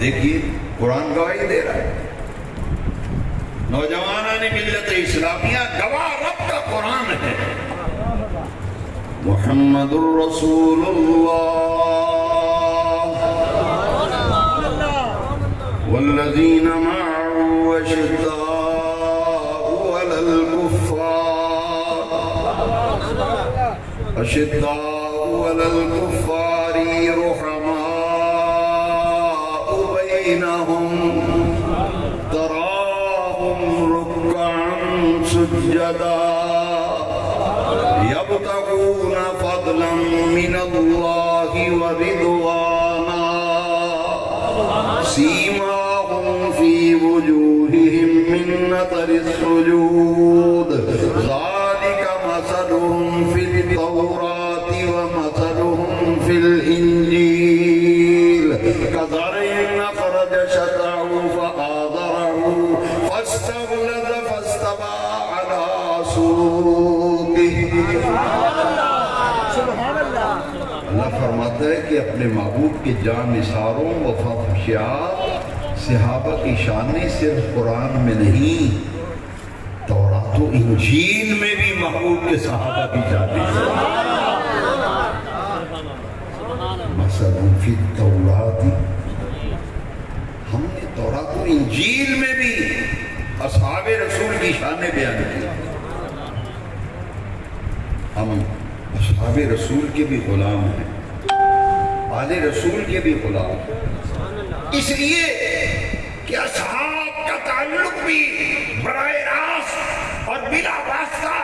دیکھیے قرآن گواہی دے رہا ہے، نوجوانان ملت اسلامیہ گواہ رب کا قرآن ہے۔ محمد الرسول اللہ والذین معه أشداء على الكفار رحماء بينهم تراهم ركعا سجدا يبتغون فضلا من الله ورضوانا سيماهم في وجوههم من أثر السجود ذلك مثلهم في التوراة ومثلهم في الإنجيل كزرع أخرج شطأه فآزره فاستغلظ فاستوى على سوقه۔ اللہ فرماتا ہے کہ اپنے محبوب کے جان نثاروں و فحشیات صحابہ کی شانیں صرف قرآن میں نہیں، تورات و انجیل میں بھی محبوب کے صحابہ کی جانیں۔ مثلا فی التورات، ہم نے تورات و انجیل میں بھی اصحاب رسول کی شانیں بیان کی۔ ہم اصحاب رسول کے بھی غلام ہیں، آل رسول کے بھی غلام ہیں، اس لیے کہ اصحاب کا تعلق بھی براہ راست اور بلا واسطہ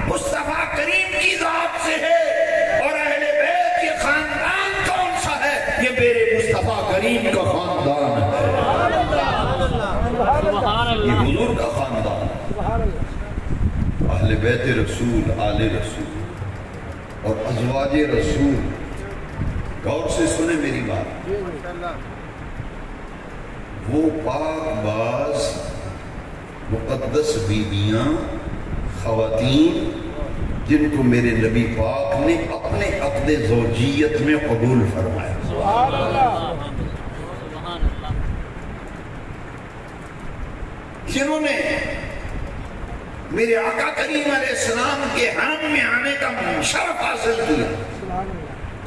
مصطفیٰ کریم کی ذات سے ہے، اور اہل بیت کے خاندان کون سا ہے؟ یہ میرے مصطفیٰ کریم کا خاندان ہے، یہ حضور کا خاندان ہے۔ اہل بیت رسول، آل رسول اور ازواج رسول، غور سے سنیں میری بات، وہ پاک باز مقدس بیویاں، خواتین جن کو میرے نبی پاک نے اپنے عقد زوجیت میں قبول فرمایا۔ جنہوں نے میرے آقا کریم علیہ السلام کے حرم میں آنے کا شرف حاصل کیا۔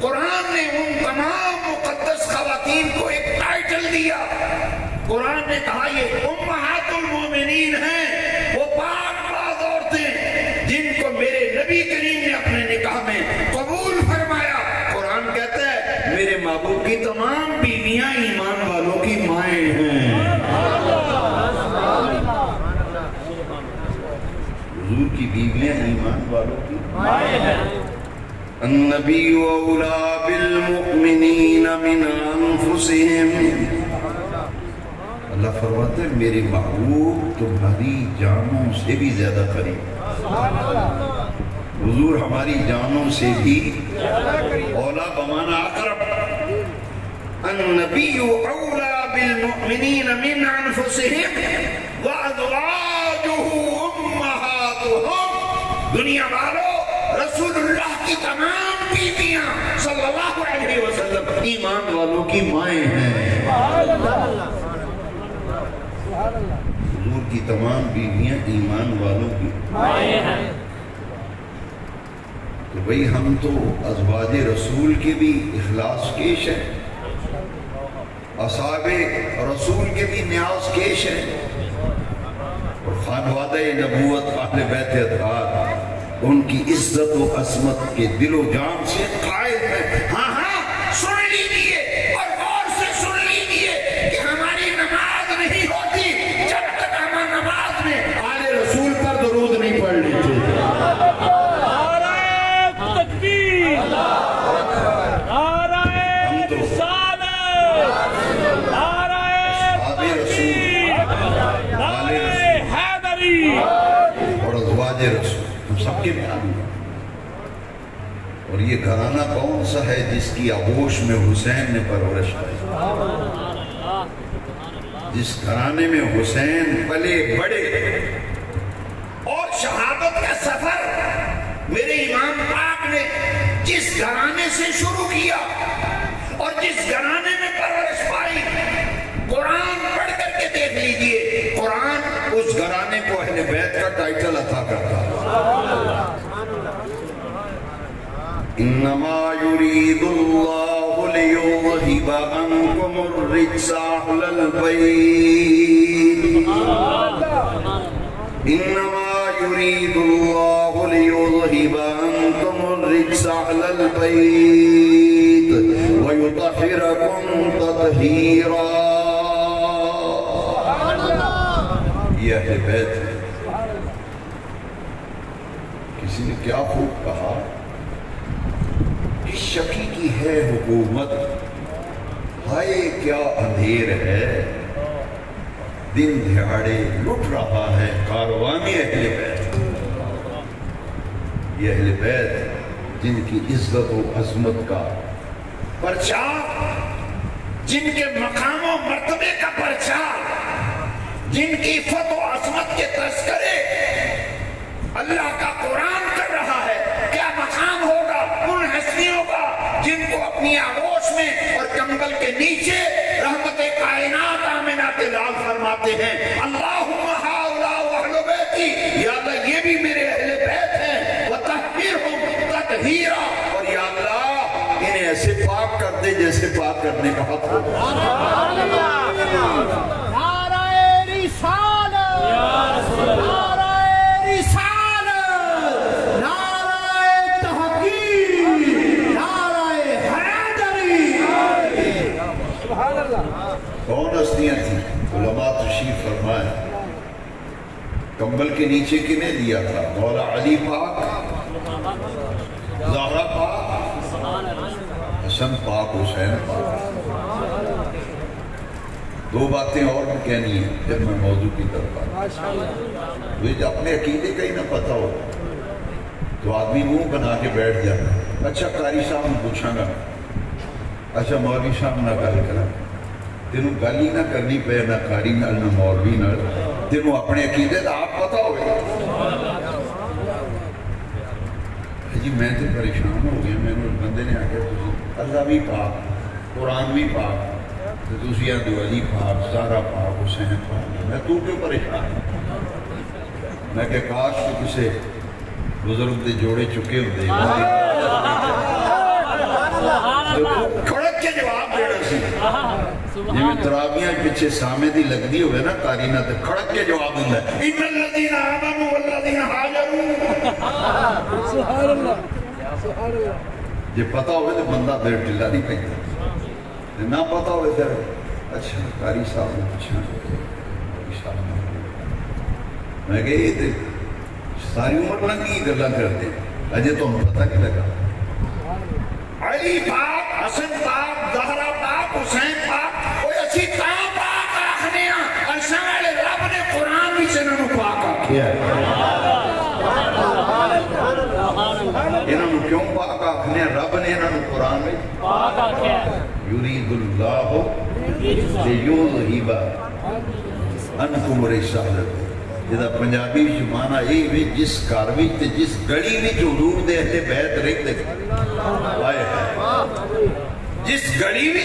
قرآن نے ان تمام مقدس خواتین کو ایک ٹائٹل دیا۔ قرآن نے کہا یہ امہات المومنین ہیں، وہ پاک باز عورتیں جن کو میرے نبی کریم نے اپنے نکاح میں قبول فرمایا۔ قرآن کہتا ہے میرے محبوب کی تمام بیویاں ایمان والوں کی مائیں ہیں۔ حضور کی بیویاں ایمان والوں کی مائیں ہیں۔ النبی اولا بالمؤمنین من انفسہم، اللہ فرماتے ہیں میرے محبوب تمہاری جانوں سے بھی زیادہ قریب، حضور ہماری جانوں سے بھی اولا بمانا اقرب۔ النبی اولا بالمؤمنین من انفسہم وازواجہ امہاتہم، دنیا والوں رسول اللہ کی تمام بیویاں صلی اللہ علیہ وسلم ایمان والوں کی مائیں ہیں۔ حضور کی تمام بیویاں ایمان والوں کی مائیں ہیں۔ تو بھئی ہم تو ازواج رسول کے بھی اخلاص کیش ہیں، اصحاب رسول کے بھی نیاز کیش ہیں، اور خانوادہ نبوت اہل بیت اطہار ان کی عزت و عظمت کے دل و جان سے قائل ہے۔ ہاں ہاں سن لیجئے اور غور سے سن لیجئے کہ ہماری نماز نہیں ہوتی جب تک ہم نماز میں آل رسول پر درود نہیں پڑھ لیتے۔ نعرہ تکبیر، نعرہ رسالت، نعرہ تحقیق، نعرہ حیدری اور ازواج رسول سب کے بیان ہیں۔ اور یہ گھرانہ کون سا ہے جس کی آغوش میں حسین نے پرورش پائی، جس گھرانے میں حسین پلے بڑے، اور شہادت کا سفر میرے امام پاک نے جس گھرانے سے شروع کیا اور جس گھرانے میں پرورش پائی، انما يريد الله ليذهب عنكم الرجس اهل البيت انما يريد الله ليذهب عنكم الرجس اهل البيت ويطهركم تطهيرا. یہ اہل بیت ہے. کسی نے کیا خوب کہا، اس شکی کی ہے حکومت، ہائے کیا اندھیر ہے، دن دہاڑے لٹ رہا ہے کاروان اہل بیت. یہ اہل بیت جن کی عزت و عظمت کا پرچار، جن کے مقام و مرتبے کا پرچار، جن کی عزت و عظمت کے تذکرے اللہ کا قرآن کر رہا ہے. کیا مقام ہوگا ان ہستیوں کا جن کو اپنی آغوش میں اور کمبل کے نیچے رحمت کائنات آمنہ تلال فرماتے ہیں اللہم ہؤلاء اہل بیتی، یا اللہ یہ بھی میرے اہل بیت ہیں، وطہرہم تطہیرا، اور یا اللہ انہیں ایسے پاک کر دے جیسے پاک کرنے کا حق ہو. کون ہستیاں تھیں؟ علماء تشریف فرمائے. کمبل کے نیچے کنہیں دیا تھا؟ مولا علی پاک، زہرا پاک، حسن پاک، حسین پاک. دو باتیں اور بھی کہنی ہیں جب میں موضوع کی طرف آتا. اپنے عقیدے کا ہی نہ پتہ ہو تو آدمی منہ بنا کے بیٹھ جاتا. اچھا قاری صاحب نے پوچھا گا، اچھا مولوی صاحب نہ گل کرا، تینوں گل ہی نہ کرنی پہ نہ قاری نال نہ مولوی نال، تینوں اپنے عقیدے کا آپ پتہ ہوئے. جی میں تو پریشان ہو گیا. میں نے بندے نے آگے اللہ بھی پاک، قرآن بھی پاک، دوسری آدھو علی پاک، زہرا پاک، حسین پاک، میں تو کیوں پریشان ہوں؟ میں کہ کاش تو کسے بزرگ دے جوڑے چکے ہوتے کھڑک کے جواب دینا سی. جی میں تراویاں پیچھے سامنے دی لگ دی ہوئے نا قارینہ تے کھڑک کے جواب دینا ہے ان الذین آمنوا والذین حاجروا. سبحان اللہ سبحان اللہ. جی پتہ ہوئے تو بندہ دیر ٹھلا نہیں پہنتا، نہ پتہ ہوئے پھر اچھا قاری صاحب نے پوچھا، میں کہ یہ ساری عمر لنگی گلا کرتے اجے تو ہمیں پتہ نہیں لگا. علی پاک، حسن پاک، زہرا پاک، حسین پاک، کوئی اچھی کام پاک آخنے ہیں ارشاں والے رب نے قرآن بھی چنانو پاک آکھیا ہے. انہوں کیوں پاک آخنے ہیں؟ رب نے انہوں قرآن میں پاک آکھیا ہے. یرید اللہ لیذہب عنکم الرجس اہل البیت. جدا پنجابی زبانہ یہ بھی جس کاروی تے جس گڑی بھی حضور دے اہل بیت رہتے آئے ہیں، جس گڑی بھی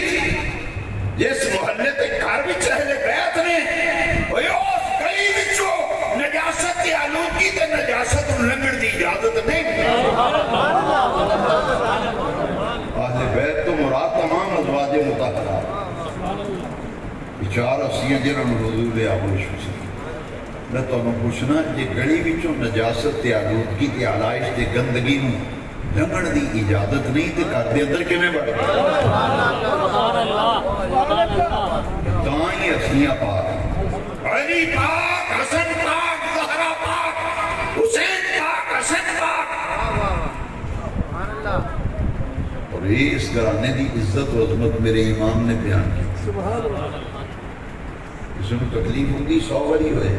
جس محلے تے کاروی اہل بیت نے اس گڑی وچوں نجاست کی آلودگی تے نجاست لنگڑ دی اجازت نہیں. اہل بیت تو مراد تمام ازواج مطہرات، چار ہستیاں جنہاں نوں حضور دے آموش ہوئی. میں تو انہوں پوچھنا یہ گڑی وچوں نجاست تے آلودگی تے آلائش تے گندگی نوں لنگڑ دی اجازت نہیں تے کر دے اندر کیویں بڑھ گئے؟ تاں ہی ہستیاں پاک، علی پاک، حسن پاک، زہرا پاک، حسین پاک، حسن پاک. اور یہ اس گھرانے دی عزت و عظمت میرے امام نے بیان کی. اس میں تکلیف ہوگی 100 باری ہوئے.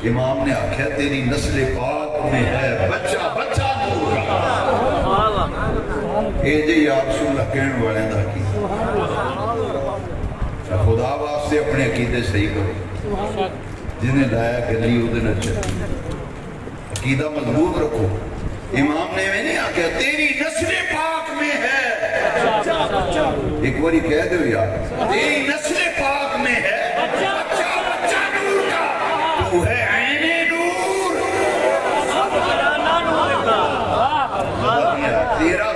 امام نے آکھیا تیری نسل پاک میں ہے بچہ بچہ نور کا. اے جے یا رسول اللہ کہنے والے دا کی خدا واسطے اپنے عقیدے صحیح کرو. جنہیں لایا گلی وہ دن اچھا عقیدہ مضبوط رکھو. امام نے میں نہیں آکھیا تیری نسل پاک میں ہے. ایک باری کہہ دو یار تیری نسل پاک میں ہے بچہ بچہ نور کا. تو ہے عین نور. تیرا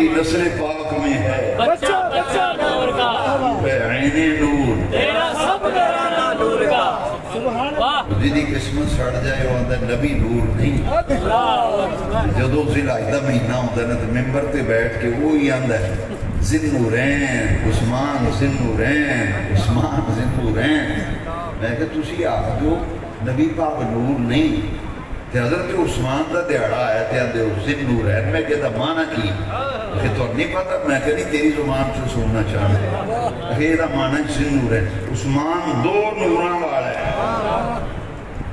تیری نسل پاک میں ہے بچہ بچہ نور کا عین نور تیرا سب گرانا نور کا واہ جدی قسمت سڑ جائے وہ آدھا نبی نور نہیں جدو ذوالحجہ دا مہینہ ہوتا ہے نا تو ممبر تے بیٹھ کے وہی آندا ہے ذی النورین عثمان ذی النورین عثمان ذی النورین میں کہ تسی آخ جو نبی پاک نور نہیں تے حضرت عثمان دا دیڑا ہے تے آندے ذی النورین میں کہتا معنی کی کہ تو نہیں پتا میں کہ نہیں تیری زبان سے سننا چاہتا کہ یہ معنی ذی النورین عثمان دو نوراں والا ہے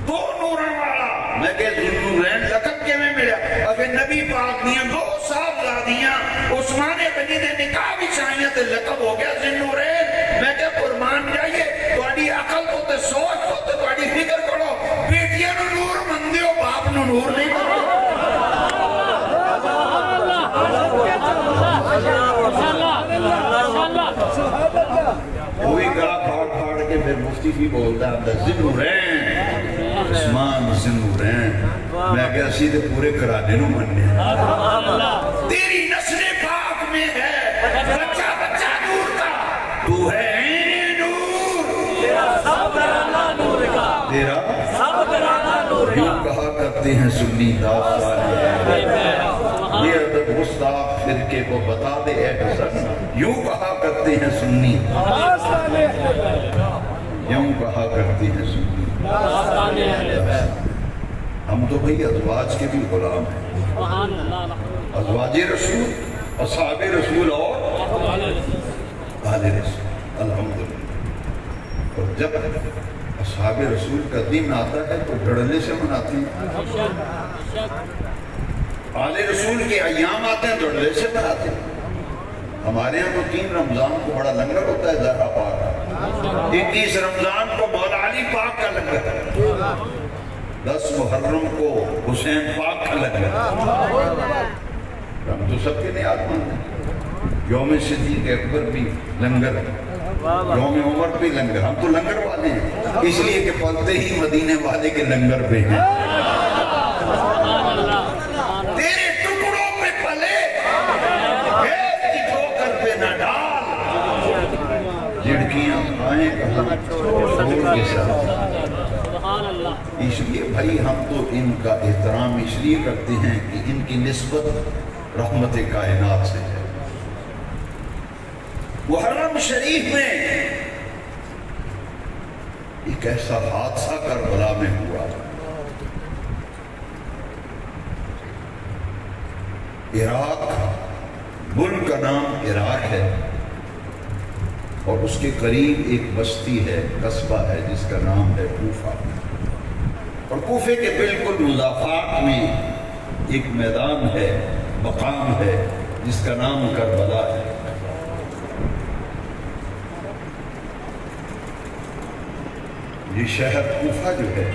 دو نوراں والا میں کہ ذی النورین لقب کے میں ملیا اگر نبی پاک دیاں دو صاحبزادیاں عثمان بنی دے نکاح بھی چاہیے تے لقب ہو گیا ذی النورین میں کہ قربان جائیے تہاڈی عقل کو تے سوچ کو تے تہاڈی فکر کرو بیٹیاں نو نور مندے ہو باپ نو نور نہیں مندے وہی گلا پھاڑ پھاڑ کے پھر مفتی بھی بولتا ہے ذی النورین عثمان ذی النورین میں کہ اسی تے پورے کرانے نو مننے تیری نسل پاک میں ہے بچہ بچہ نور کا تو ہے عین نور تیرا سب گرانا نور کا تیرا سب گرانا نور کا یوں کہا کرتے ہیں سنی داس والے یہ ادب گستاخ فرقے کو بتا دے اے حسن یوں کہا کرتے ہیں سنی یوں کہا کرتے ہیں سنی ہم تو بھئی ازواج کے بھی غلام ہیں ازواج رسول اصحاب رسول اور آل رسول الحمدللہ اور جب اصحاب رسول کا دن آتا ہے تو ڈھڑنے سے مناتے ہیں آل رسول کے ایام آتے ہیں ڈھڑنے سے مناتے ہیں ہمارے ہاں تو 3 رمضان کو بڑا لنگر ہوتا ہے زہرا پاک 21 رمضان کو مولا علی پاک کا لنگر ہے 10 محرم کو حسین پاک کا لنگر ہم تو سب کے نیاد مانتے ہیں یوم صدیق اکبر بھی لنگر یوم عمر بھی لنگر ہم تو لنگر والے ہیں اس لیے کہ پلتے ہی مدینے والے کے لنگر پہ ہیں تیرے ٹکڑوں پہ پلے پہ نہ ڈال جھڑکیاں کھائیں کہاں چھوڑ کے ساتھ اس لیے بھائی ہم تو ان کا احترام اس لیے کرتے ہیں کہ ان کی نسبت رحمت کائنات سے ہے محرم شریف میں ایک ایسا حادثہ کربلا میں ہوا عراق ملک کا نام عراق ہے اور اس کے قریب ایک بستی ہے قصبہ ہے جس کا نام ہے کوفہ اور کوفے کے بالکل مضافات میں ایک میدان ہے مقام ہے جس کا نام کربلا ہے یہ شہر کوفہ جو ہے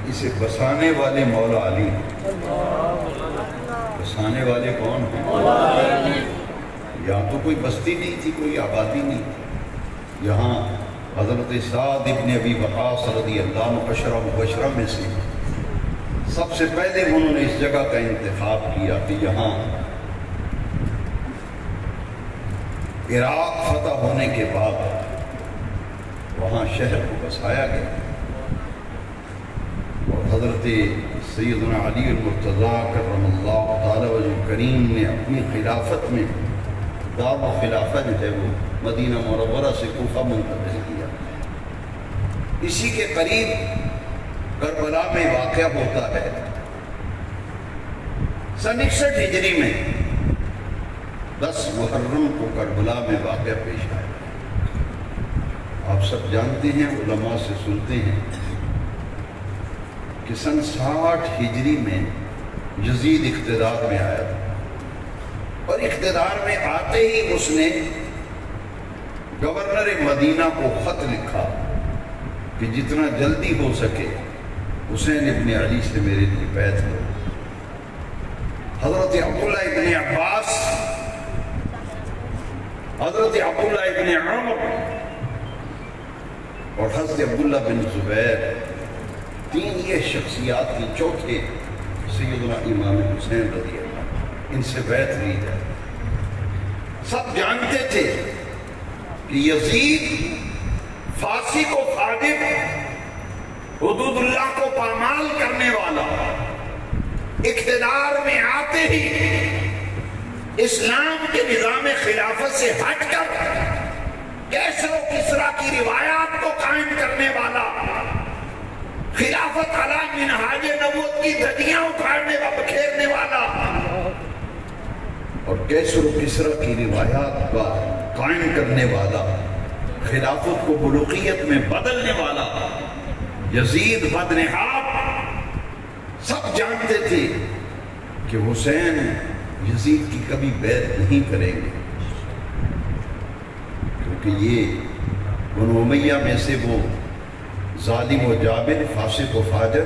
اسے بسانے والے مولا علی بسانے والے کون ہیں یہاں تو کوئی بستی نہیں تھی کوئی آبادی نہیں تھی یہاں حضرت سعد ابن ابی وقاص رضی اللہ عنہ عشرہ مبشرہ میں سے سب سے پہلے انہوں نے اس جگہ کا انتخاب کیا کہ یہاں عراق فتح ہونے کے بعد وہاں شہر کو بسایا گیا اور حضرت سیدنا علی المرتضیٰ کرم اللہ تعالی وجہ کریم نے اپنی خلافت میں دار خلافہ جو ہے وہ مدینہ منورہ سے کوفہ منتقل کیا اسی کے قریب کربلا میں واقع ہوتا ہے سن 61 ہجری میں 10 محرم کو کربلا میں واقع پیش آیا آپ سب جانتے ہیں علماء سے سنتے ہیں کہ سن 60 ہجری میں یزید اقتدار میں آیا تھا اور اقتدار میں آتے ہی اس نے گورنر مدینہ کو خط لکھا کہ جتنا جلدی ہو سکے حسین ابن علی سے میرے لیے بیعت کرو حضرت عبداللہ ابن عباس حضرت عبداللہ ابن عمر اور حضرت عبداللہ بن زبیر 3 یہ شخصیات کی چوتھے سیدنا امام حسین رضی اللہ ان سے بیعت لی جائے۔ سب جانتے تھے کہ یزید فاسق و فاجر، حدود اللہ کو پامال کرنے والا، اقتدار میں آتے ہی اسلام کے نظام خلافت سے ہٹ کر کیسر و کسریٰ کی روایات کو قائم کرنے والا، خلافت علی منہاج نبوت کی دھجیاں اکھاڑنے و بکھیرنے والا، اور کیسر و کسریٰ کی روایات کا قائم کرنے والا، خلافت کو ملوکیت میں بدلنے والا یزید بدنہاد، سب جانتے تھے کہ حسین یزید کی کبھی بیعت نہیں کریں گے، کیونکہ یہ بنو امیہ میں سے وہ ظالم و جابر، فاسق و فاجر،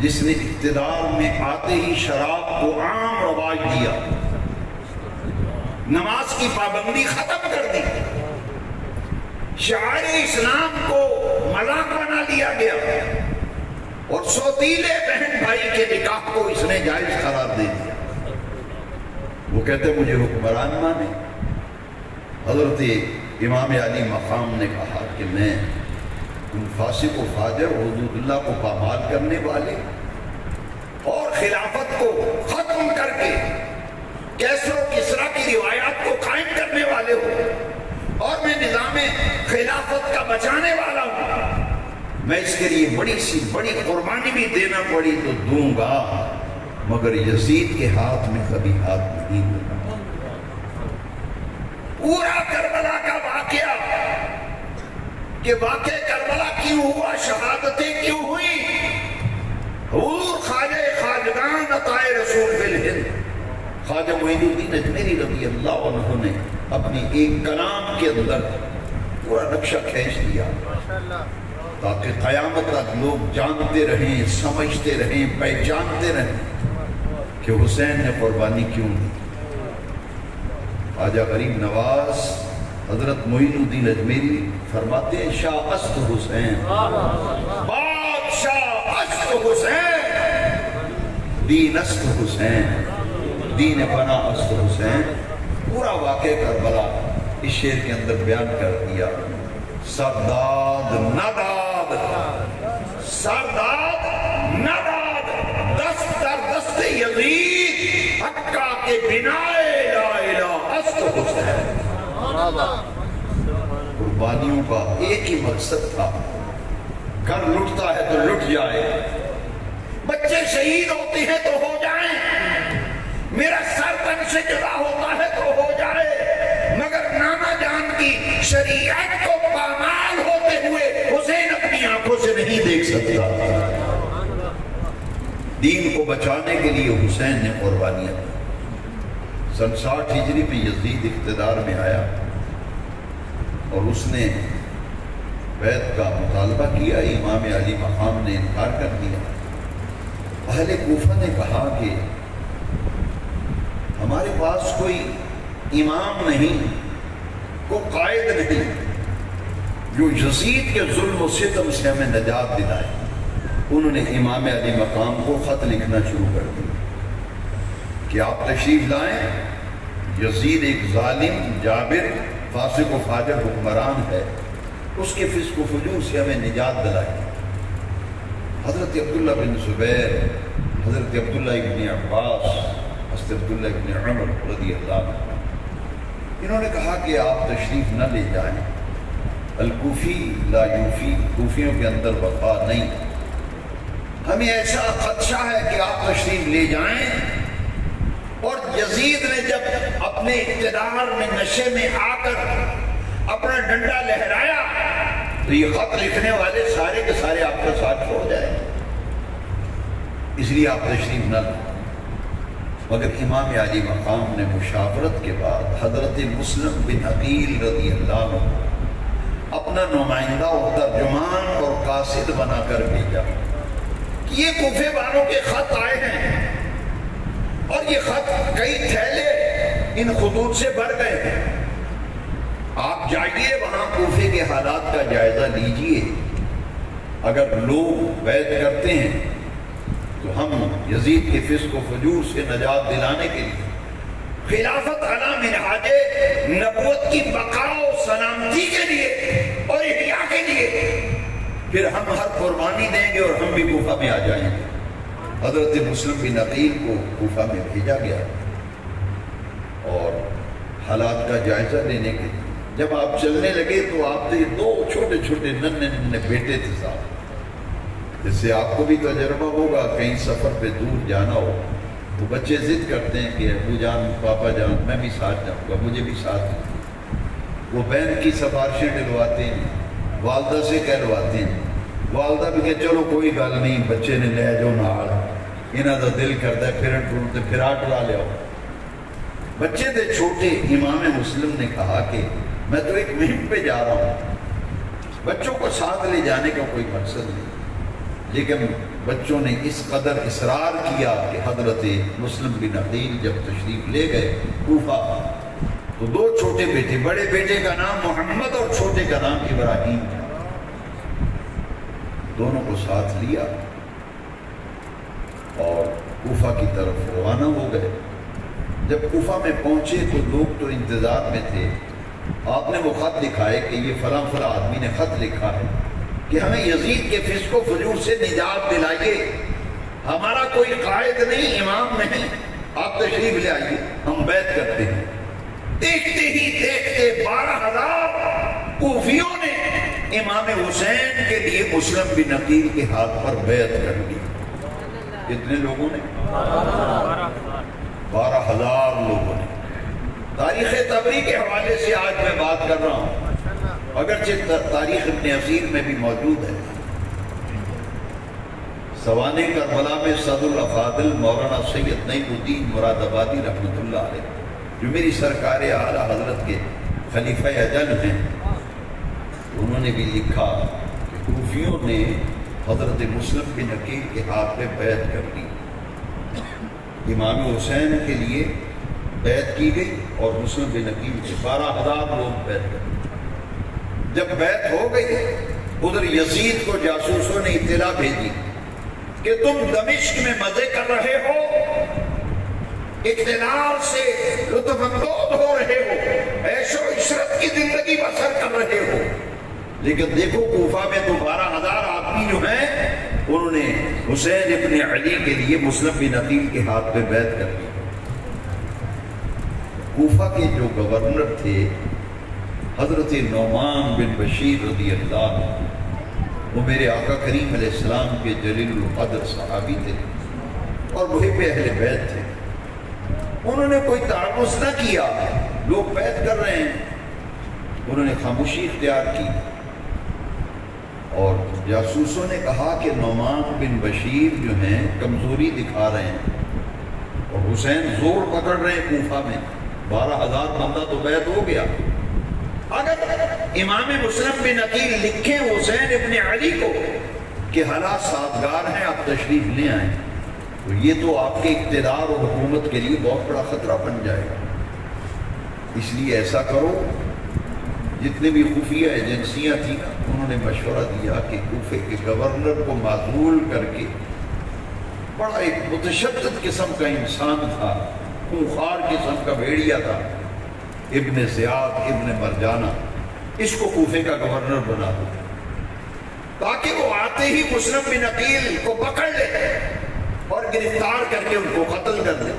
جس نے اقتدار میں آتے ہی شراب کو عام رواج دیا، نماز کی پابندی ختم کر دی، شعائر اسلام کو مذاق بنا لیا گیا، اور سوتیلے بہن بھائی کے نکاح کو اس نے جائز قرار دے دیا۔ وہ کہتے مجھے حکمران مانے۔ حضرت امام علی مقام نے کہا کہ میں ان فاسق و فاجر، حدود اللہ کو پامال کرنے والے اور خلافت کو ختم کر کے کیسر و کسریٰ کی روایات کو قائم کرنے والے ہوں، اور میں نظام خلافت کا بچانے والا ہوں، میں اس کے لیے بڑی قربانی بھی دینا پڑی تو دوں گا، مگر یزید کے ہاتھ میں کبھی ہاتھ نہیں دوں گا۔ پورا کربلا کا واقعہ کہ واقع کربلا کیوں ہوا، شہادتیں کیوں ہوئی، حضور خواجہ خواجگان عطائے رسول فی الہند خواجہ معین الدین اجمیری رضی اللہ عنہ نے اپنی ایک کلام کے اندر پورا نقشہ کھینچ دیا، تاکہ قیامت تک لوگ جانتے رہیں، سمجھتے رہیں، پہچانتے رہیں کہ حسین نے قربانی کیوں دی۔ خواجہ غریب نواز حضرت معین الدین اجمیری فرماتے ہیں شاہ است حسین، بادشاہ است حسین، دین است حسین، دین بنا است حسین۔ پورا واقعہ کربلا اس شعر کے اندر بیان کر دیا۔ سرداد نداد، سرداد نداد، دست در دست یزید، حقہ کے بنائے لا الہ است حسین۔ قربانیوں کا ایک ہی مقصد تھا، گھر لٹتا ہے تو لٹ جائے، بچے شہید ہوتے ہیں تو ہو جائیں، میرا سر تن سے جدا ہوتا ہے تو ہو جائے، مگر نانا جان کی شریعت کو پامال ہوتے ہوئے حسین اپنی آنکھوں سے نہیں دیکھ سکتا۔ دین کو بچانے کے لیے حسین نے قربانیاں دی۔ سن 60 ہجری پہ یزید اقتدار میں آیا اور اس نے بیعت کا مطالبہ کیا، امام علی مقام نے انکار کر دیا۔ اہل کوفہ نے کہا کہ ہمارے پاس کوئی امام نہیں، کوئی قائد نہیں جو یزید کے ظلم و ستم سے ہمیں نجات دلائے۔ انہوں نے امام علی مقام کو خط لکھنا شروع کر دیا کہ آپ تشریف لائیں، یزید ایک ظالم، جابر، فاسق و فاجر حکمران ہے، اس کے فسق و فجور سے ہمیں نجات دلائے۔ حضرت عبداللہ بن زبیر، حضرت عبداللہ ابن عباس، حضرت عبداللہ ابن عمر رضی اللہ عنہ، انہوں نے کہا کہ آپ تشریف نہ لے جائیں، الکوفی لا یوفی، کوفیوں کے اندر وفا نہیں، ہمیں ایسا خدشہ ہے کہ آپ تشریف لے جائیں۔ اور یزید نے جب اپنے اقتدار میں نشے میں آ کر اپنا ڈنڈا لہرایا تو یہ خط لکھنے والے سارے کے سارے آپ کا ساتھ چھوڑ جائیں، اس لیے آپ تشریف نہ لیں۔ مگر امام علی مقام نے مشاورت کے بعد حضرت مسلم بن عقیل رضی اللہ عنہ اپنا نمائندہ اور ترجمان اور قاصد بنا کر بھیجا کہ یہ کوفے والوں کے خط آئے ہیں، اور یہ خط کئی تھیلے ان خطوط سے بھر گئے ہیں، آپ جائیے وہاں کوفے کے حالات کا جائزہ لیجئے، اگر لوگ بیعت کرتے ہیں تو ہم یزید کے فسق و فجور سے نجات دلانے کے لیے خلافت علی منہاج نبوت کی بقا و سلامتی کے لیے اور احیاء کے لیے پھر ہم ہر قربانی دیں گے اور ہم بھی کوفہ میں آ جائیں گے۔ حضرت مسلم بن عقیل کو کوفہ میں بھیجا گیا اور حالات کا جائزہ لینے کے لیے جب آپ چلنے لگے تو آپ کے دو چھوٹے چھوٹے ننھے بیٹے تھے صاحب، جس سے آپ کو بھی تجربہ ہوگا، کہیں سفر پہ دور جانا ہو تو بچے ضد کرتے ہیں کہ ابو جان پاپا جان میں بھی ساتھ جاؤں گا، مجھے بھی ساتھ جاؤں۔ وہ بہن کی سفارشیں ڈلواتے ہیں، والدہ سے کہلواتے ہیں، والدہ بھی کہ چلو کوئی گل نہیں، بچے نے لے جو نال انہاں دا دل کرتا ہے پھرن ٹرن تے پھر ٹلا لیا۔ بچے دے چھوٹے امام مسلم نے کہا کہ میں تو ایک مہم پہ جا رہا ہوں، بچوں کو ساتھ لے جانے کا کوئی مقصد نہیں، لیکن بچوں نے اس قدر اصرار کیا کہ حضرت مسلم بن عقیل جب تشریف لے گئے کوفہ تو دو چھوٹے بیٹے، بڑے بیٹے کا نام محمد اور چھوٹے کا نام ابراہیم تھا، دونوں کو ساتھ لیا اور کوفہ کی طرف روانہ ہو گئے۔ جب کوفہ میں پہنچے تو لوگ تو انتظار میں تھے، آپ نے وہ خط لکھائے کہ یہ فلاں فلاں آدمی نے خط لکھا ہے کہ ہمیں یزید کے فسق و فجور سے نجات دلائیے، ہمارا کوئی قائد نہیں، امام نہیں، آپ تشریف لے آئیے، ہم بیعت کرتے ہیں۔ دیکھتے ہی دیکھتے 12,000 کوفیوں نے امام حسین کے لیے مسلم بن عقیل کے ہاتھ پر بیعت کر لی۔ کتنے لوگوں نے؟ 12,000 لوگوں نے۔ تاریخ طبری کے حوالے سے آج میں بات کر رہا ہوں، اگرچہ تاریخ ابن اثیر میں بھی موجود ہے۔ سوانح کربلا میں صدر الافاضل مولانا سید نعیم الدین مراد آبادی رحمۃ اللہ علیہ، جو میری سرکار اعلیٰ حضرت کے خلیفہ اجل ہیں، انہوں نے بھی لکھا کہ کوفیوں نے حضرت مسلم بن عقیل کے ہاتھ پہ بیعت کر دی، امام حسین کے لیے بیعت کی گئی اور مسلم بن عقیل کے 12,000 لوگ بیعت کر دی۔ جب بیعت ہو گئی ادھر یزید کو جاسوسوں نے اطلاع بھیجی کہ تم دمشق میں مزے کر رہے ہو، اقتدار سے لطف اندوز ہو رہے ہو، عیش و عشرت کی زندگی بسر کر رہے ہو، لیکن دیکھو کوفہ میں تو 12,000 آدمی جو ہیں انہوں نے حسین ابن علی کے لیے مسلم بن عقیل کے ہاتھ پہ بیعت کر دی۔ کوفہ کے جو گورنر تھے حضرت نعمان بن بشیر رضی اللہ عنہ، وہ میرے آقا کریم علیہ السلام کے جلیل القدر صحابی تھے اور محب اہل بیت تھے۔ انہوں نے کوئی تعرض نہ کیا، لوگ بیعت کر رہے ہیں، انہوں نے خاموشی اختیار کی اور جاسوسوں نے کہا کہ نعمان بن بشیر جو ہیں کمزوری دکھا رہے ہیں اور حسین زور پکڑ رہے ہیں کوفہ میں، 12,000 بندہ تو بیعت ہو گیا، اگر امام مسلم بن عقیل لکھیں حسین ابن علی کو کہ حالات سازگار ہیں آپ تشریف لے آئیں تو یہ تو آپ کے اقتدار اور حکومت کے لیے بہت بڑا خطرہ بن جائے گا، اس لیے ایسا کرو۔ جتنے بھی خفیہ ایجنسیاں تھیں انہوں نے مشورہ دیا کہ کوفے کے گورنر کو معزول کر کے، بڑا ایک متشدد قسم کا انسان تھا، خونخوار قسم کا بھیڑیا تھا، ابن زیاد ابن مرجانہ، اس کو کوفے کا گورنر بنا دو تاکہ وہ آتے ہی مسلم بن عقیل کو پکڑ لے اور گرفتار کر کے ان کو قتل کر دے۔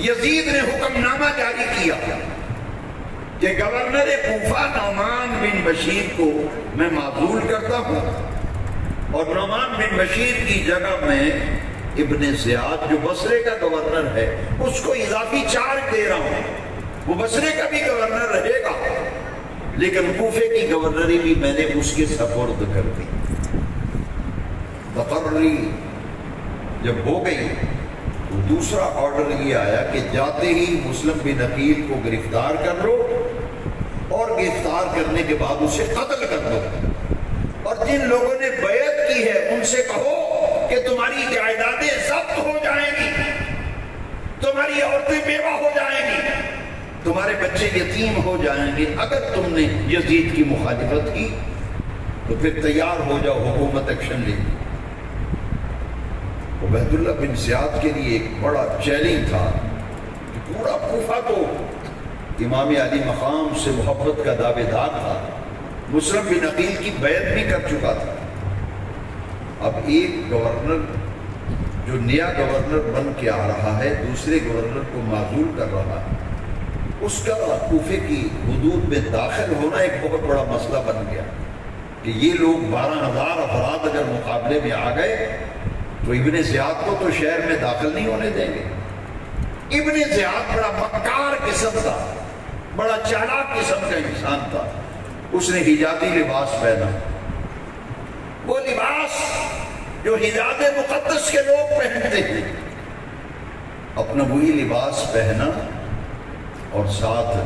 یزید نے حکم نامہ جاری کیا کہ گورنر کوفہ نعمان بن بشیر کو میں معزول کرتا ہوں اور نعمان بن بشیر کی جگہ میں ابن زیاد جو بصرے کا گورنر ہے اس کو اضافی چارج دے رہا ہوں، وہ بصرے کا بھی گورنر رہے گا لیکن کوفے کی گورنری بھی میں نے اس کے سپرد کر دی۔ تقرری جب ہو گئی تو دوسرا آرڈر یہ آیا کہ جاتے ہی مسلم بن عقیل کو گرفتار کر لو اور گرفتار کرنے کے بعد اسے قتل کر دو، اور جن لوگوں نے بیعت کی ہے ان سے کہو کہ تمہاری جائیدادیں ضبط ہو جائیں گی، تمہاری عورتیں بیوہ ہو جائیں گی، تمہارے بچے یتیم ہو جائیں گے، اگر تم نے یزید کی مخالفت کی تو پھر تیار ہو جاؤ، حکومت ایکشن لے گی۔ عبیداللہ بن زیاد کے لیے ایک بڑا چیلنج تھا کہ پورا کوفہ تو امام علی مقام سے محبت کا دعوے دار تھا، مسلم بن عقیل کی بیعت بھی کر چکا تھا۔ اب ایک گورنر جو نیا گورنر بن کے آ رہا ہے دوسرے گورنر کو معزول کر رہا ہے، اس کا کوفے کی حدود میں داخل ہونا ایک بہت بڑا مسئلہ بن گیا کہ یہ لوگ 12,000 افراد اگر مقابلے میں آ گئے تو ابن زیاد کو تو شہر میں داخل نہیں ہونے دیں گے۔ ابن زیاد بڑا مکار قسم تھا، بڑا چالاک قسم کا انسان تھا۔ اس نے حجازی لباس پہنا، وہ لباس جو حجاز مقدس کے لوگ پہنتے ہیں، اپنا وہی لباس پہنا اور ساتھ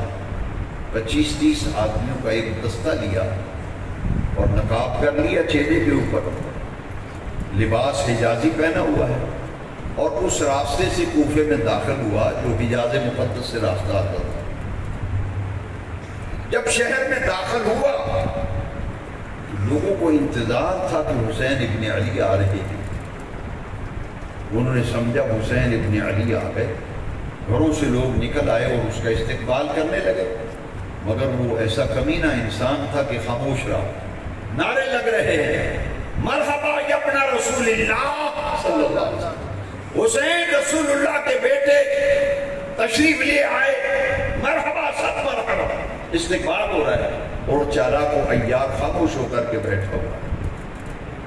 25-30 آدمیوں کا ایک دستہ لیا اور نقاب کر لیا چہرے کے اوپر، لباس حجازی پہنا ہوا ہے، اور اس راستے سے کوفے میں داخل ہوا جو حجاز مقدس سے راستہ آتا تھا۔ جب شہر میں داخل ہوا لوگوں کو انتظار تھا کہ حسین ابن علی آ رہے ہیں، انہوں نے سمجھا حسین ابن علی آ گئے، گھروں سے لوگ نکل آئے اور اس کا استقبال کرنے لگے، مگر وہ ایسا کمینہ انسان تھا کہ خاموش رہا۔ نعرے لگ رہے ہیں، مرحبا یا ابن رسول اللہ صلی اللہ علیہ وسلم، حسین رسول اللہ کے بیٹے تشریف لے آئے، مرحبا سب مرحبا، استقبال ہو رہا ہے، اور چالاک و عیار خاموش ہو کر کے بیٹھا ہوا۔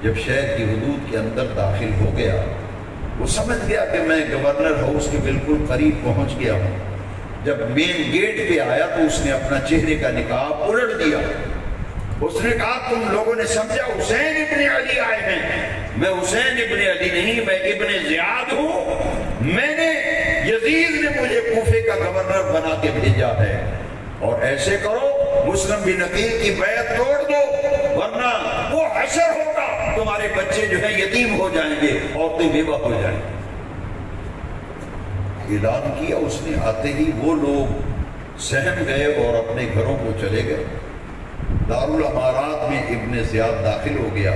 جب شہر کی حدود کے اندر داخل ہو گیا، وہ سمجھ گیا کہ میں گورنر ہاؤس کے بالکل قریب پہنچ گیا ہوں۔ جب مین گیٹ پہ آیا تو اس نے اپنا چہرے کا نقاب الٹ دیا، اس نے کہا تم لوگوں نے سمجھا حسین ابن علی آئے ہیں، میں حسین ابن علی نہیں، میں ابن زیاد ہوں، میں نے یزید نے مجھے کوفے کا گورنر بنا کے بھیجا ہے، اور ایسے کرو مسلم بن عقیل کی بیعت توڑ دو ورنہ وہ حشر ہوگا، تمہارے بچے جو ہیں یتیم ہو جائیں گے، عورتیں بیوہ ہو جائیں گے۔ اعلان کیا اس نے، آتے ہی وہ لوگ سہم گئے اور اپنے گھروں کو چلے گئے۔ دارالامارات میں ابن زیاد داخل ہو گیا،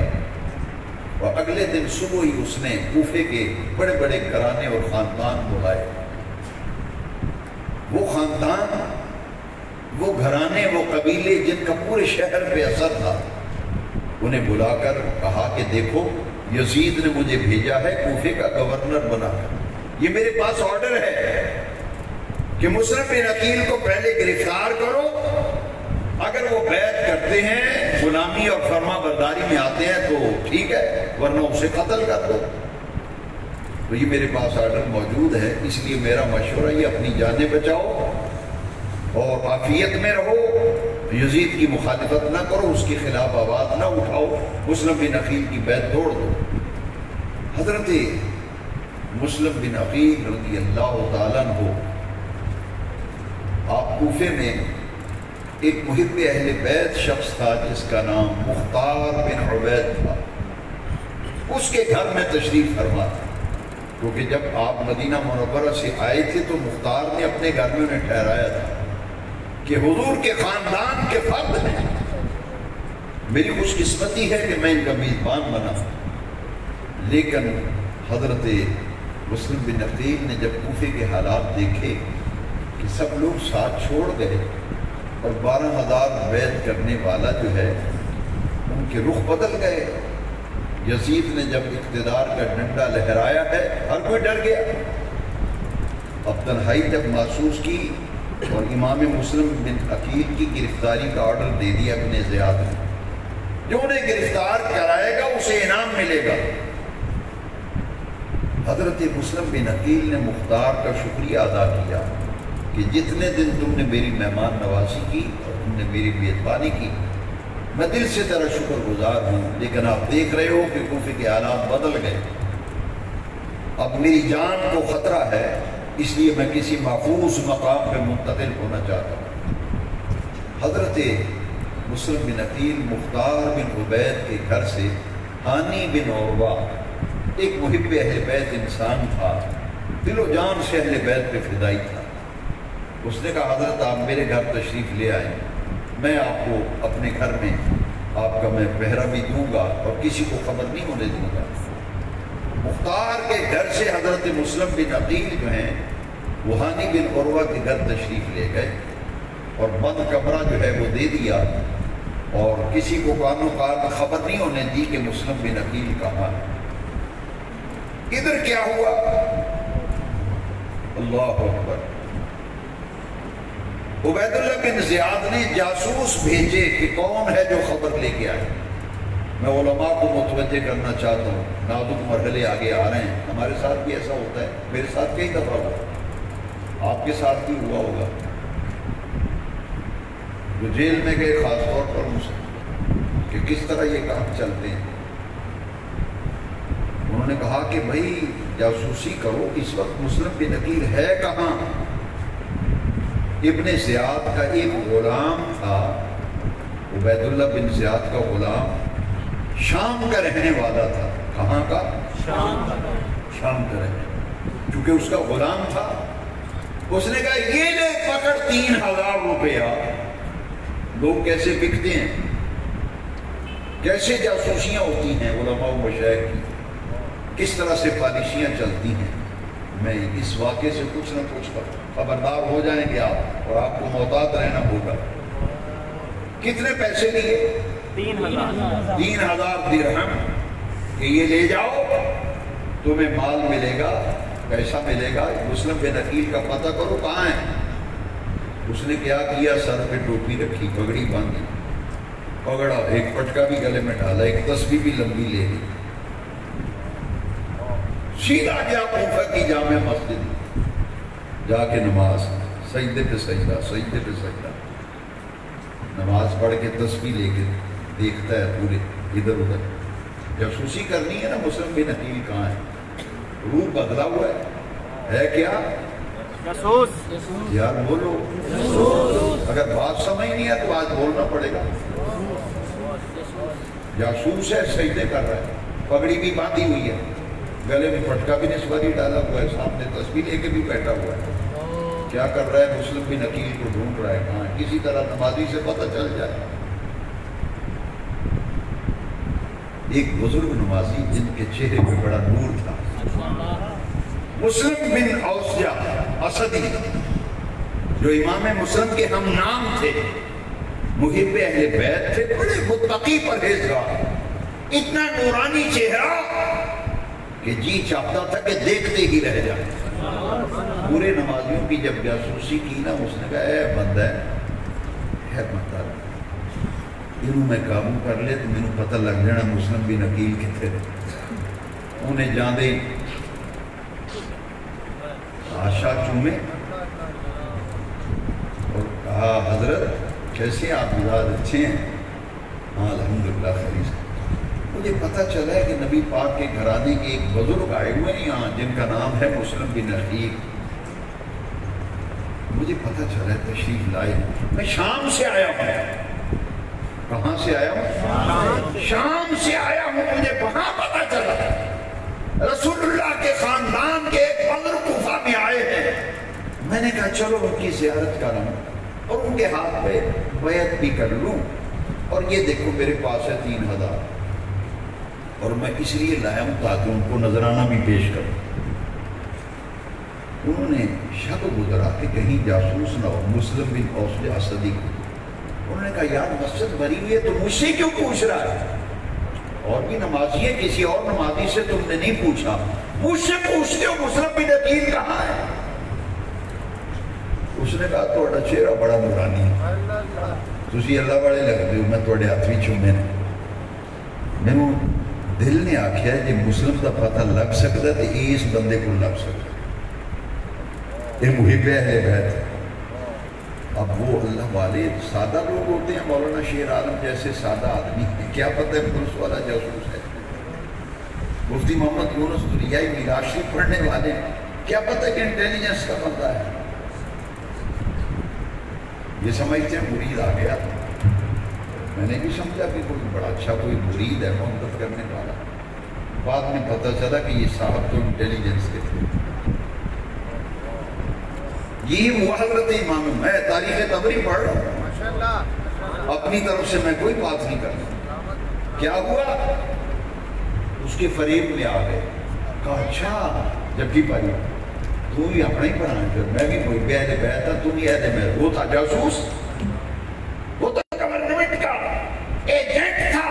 اور اگلے دن صبح ہی اس نے کوفے کے بڑے بڑے گھرانے اور خاندان بلائے۔ وہ خاندان، وہ گھرانے، وہ قبیلے جن کا پورے شہر پہ اثر تھا، انہیں بلا کر کہا کہ دیکھو یزید نے مجھے بھیجا ہے کوفے کا گورنر بنا کر، یہ میرے پاس آرڈر ہے کہ مسلم بن عقیل کو پہلے گرفتار کرو، اگر وہ بیعت کرتے ہیں غلامی اور فرما برداری میں آتے ہیں تو ٹھیک ہے، ورنہ اسے قتل کر دو۔ تو یہ میرے پاس آرڈر موجود ہے، اس لیے میرا مشورہ یہ اپنی جانیں بچاؤ اور عافیت میں رہو، یزید کی مخالفت نہ کرو، اس کے خلاف آواز نہ اٹھاؤ، مسلم بن عقیل کی بیعت توڑ دو۔ حضرت مسلم بن عقیل رضی اللہ تعالیٰ عنہ آپ کوفے میں ایک محب اہل بیت شخص تھا جس کا نام مختار بن عبید تھا، اس کے گھر میں تشریف فرما تھا، کیونکہ جب آپ مدینہ منورہ سے آئے تھے تو مختار نے اپنے گھر میں انہیں ٹھہرایا تھا کہ حضور کے خاندان کے فرد ہیں، میری خوش قسمتی ہے کہ میں ان کا میزبان بنا۔ لیکن حضرت مسلم بن عقیل نے جب کوفے کے حالات دیکھے کہ سب لوگ ساتھ چھوڑ گئے اور 12,000 بیعت کرنے والا جو ہے ان کے رخ بدل گئے، یزید نے جب اقتدار کا ڈنڈا لہرایا ہے ہر کوئی ڈر گیا۔ اب تنہائی جب محسوس کی اور امام مسلم بن عقیل کی گرفتاری کا آرڈر دے دیا ابن زیاد نے، جو انہیں گرفتار کرائے گا اسے انعام ملے گا۔ حضرت مسلم بن عقیل نے مختار کا شکریہ ادا کیا کہ جتنے دن تم نے میری مہمان نوازی کی اور تم نے میری میزبانی کی، میں دل سے تیرا شکر گزار ہوں، لیکن آپ دیکھ رہے ہو کہ کوفے کے حالات بدل گئے، اب میری جان کو خطرہ ہے، اس لیے میں کسی محفوظ مقام پہ منتقل ہونا چاہتا ہوں۔ حضرت مسلم بن عقیل مختار بن عبید کے گھر سے ہانی بن عروہ ایک محب اہل بیت انسان تھا، دل و جان سے اہل بیت پہ فدائی تھا۔ اس نے کہا حضرت آپ میرے گھر تشریف لے آئیں، میں آپ کو اپنے گھر میں آپ کا میں پہرا بھی دوں گا اور کسی کو خبر نہیں ہونے دوں گا۔ مختار کے گھر سے حضرت مسلم بن عقیل جو ہیں وہ ہانی بن عروہ کے گھر تشریف لے گئے اور بند کمرہ جو ہے وہ دے دیا اور کسی کو کانوں کان خبر نہیں ہونے دی کہ مسلم بن عقیل کہاں ہے۔ ادھر کیا ہوا؟ اللہ اکبر، عبید اللہ بن زیاد نے جاسوس بھیجے کہ کون ہے جو خبر لے کے آئے۔ میں علماء کو متوجہ کرنا چاہتا ہوں، نازک مرحلے آگے آ رہے ہیں، ہمارے ساتھ بھی ایسا ہوتا ہے، میرے ساتھ کئی دفعہ ہوا، آپ کے ساتھ بھی ہوا ہوگا۔ جو جیل میں گئے خاص طور پر مجھ سے کہ کس طرح یہ کام چلتے ہیں، انہوں نے کہا کہ بھائی جاسوسی کرو، اس وقت مسلم بن عقیل ہے کہاں؟ ابن زیاد کا ایک غلام تھا، عبید اللہ بن زیاد کا غلام، شام کا رہنے والا تھا۔ کہاں کا؟ شام کا رہنے، کیونکہ اس کا غلام تھا۔ اس نے کہا یہ لے پکڑ 3000 روپیہ۔ لوگ کیسے بکتے ہیں، کیسے جاسوسیاں ہوتی ہیں علماء و مشائخ کی، کس طرح سے پالیسیاں چلتی ہیں۔ میں اس واقعے سے کچھ نہ کچھ خبردار ہو جائیں گے آپ، اور آپ کو محتاط رہنا ہوگا۔ کتنے پیسے لیے؟ 3000 درہم کہ یہ لے جاؤ، تمہیں مال ملے گا، پیسہ ملے گا۔ مسلم بن عقیل کا پتہ کرو کہاں ہے۔ اس نے کیا کیا؟ سر پہ ٹوپی رکھی، پگڑی باندھی، پگڑا، ایک پٹکا بھی گلے میں ڈالا، ایک تسبیح بھی لمبی لے لی، سیدھا گیا کوفہ کی جامع مسجد، جا کے نماز، سجدے پہ سجدہ، سجدے پہ سجدہ، نماز پڑھ کے تسبیح لے کے دیکھتا ہے پورے ادھر ادھر۔ جاسوسی کرنی ہے نا، مسلم بن عقیل کہاں ہے؟ روح بدلا ہوا ہے کیا؟ جاسوس یار بولو، اگر بات سمجھ نہیں ہے تو آج بولنا پڑے گا۔ جاسوس ہے، سجدے کر رہا ہے، پگڑی بھی باندھی ہوئی ہے، گلے میں پٹکا بھی نسواری ڈالا ہوا ہے، سامنے تسبیح لے کے بھی بیٹھا ہوا ہے۔ کیا کر رہا ہے؟ مسلم بن عقیل کو ڈھونڈ رہا ہے کہاں ہے، کسی طرح نمازی سے پتہ چل جائے۔ ایک بزرگ نمازی جن کے چہرے پہ بڑا نور تھا، مسلم بن اوسجہ اسدی، جو امام مسلم کے ہم نام تھے، محب اہل بیت تھے، بڑے متقی پرہیزگار، اتنا نورانی چہرہ کہ جی چاہتا تھا کہ دیکھتے ہی رہ جائے۔ پورے نمازیوں کی جب جاسوسی کی نا، اس نے کہا اے بندہ ہے مطلب انہوں میں قابو کر لے تو مینوں پتہ لگ جانا مسلم بن عقیل کتنے۔ انہیں جاندے آشا چومے اور کہا حضرت کیسے آپ مزاج اچھے ہیں؟ ہاں الحمدللہ خیریت سے۔ مجھے پتہ چلا ہے کہ نبی پاک کے گھرانے کے ایک بزرگ آئے ہوئے ہیں یہاں جن کا نام ہے مسلم بن عقیل، مجھے پتہ چلا ہے تشریف لائے، میں شام سے آیا ہوں۔ کہاں سے آیا ہوں؟ شام سے آیا ہوں، مجھے وہاں پتہ چلا رسول اللہ کے خاندان کے ایک بدر کوفہ میں آئے ہیں۔ میں نے کہا چلو ان کی زیارت کروں اور ان کے ہاتھ پہ بیعت بھی کر لوں، اور یہ دیکھو میرے پاس ہے 3000، اور میں اس لیے لایا ہوں تاکہ ان کو نذرانہ بھی پیش کروں۔ انہوں نے شک گزرا کہ کہیں جاسوس نہ ہو، مسلم بن اوسجہ اسدی۔ انہوں نے کہا یار مسجد بھری ہوئی ہے تو مجھ سے کیوں پوچھ رہا ہے؟ اور بھی نمازی ہے، کسی اور نمازی سے تم نے نہیں پوچھا، مجھ سے پوچھتے ہو مسلم بن عقیل کہاں ہے؟ اس نے کہا تھوڑا چہرہ بڑا نورانی ہے، تسی اللہ والے لگتے ہو، میں تھوڑے ہاتھ بھی چومے نے۔ میں دل نے آکھیا ہے جی مسلم کا پتہ لگ سکتا ہے تو اس بندے کو لگ سکتا ہے، یہ محب اہل بیت۔ اب وہ اللہ والے سادہ لوگ ہوتے ہیں، مولانا شیر عالم جیسے سادہ آدمی ہیں، کیا پتہ ہے پولیس والا جاسوس ہے، مفتی محمد یونس دریائی میراشی پڑھنے والے ہیں، کیا پتہ کہ انٹیلیجنس کا بندہ ہے۔ یہ سمجھتے ہیں مرید آ گیا، میں نے بھی سمجھا کہ کوئی بڑا اچھا کوئی مرید ہے محبت کرنے والا، بعد میں پتہ چلا کہ یہ صاحب تو انٹیلیجنس کے تھے۔ یہی وہ حضرت امام، میں تاریخ طبری پڑھ رہا ہوں، اپنی طرف سے میں کوئی بات نہیں کرتا۔ کیا ہوا؟ اس کے فریب میں آ گئے، کہا اچھا جگی بھائی تو ہی اپنا ہی بنانا پھر میں بھی کوئی اہل بیت تھا تم ہی اہل بیت وہ تھا جاسوس وہ تو گورنمنٹ کا ایجنٹ تھا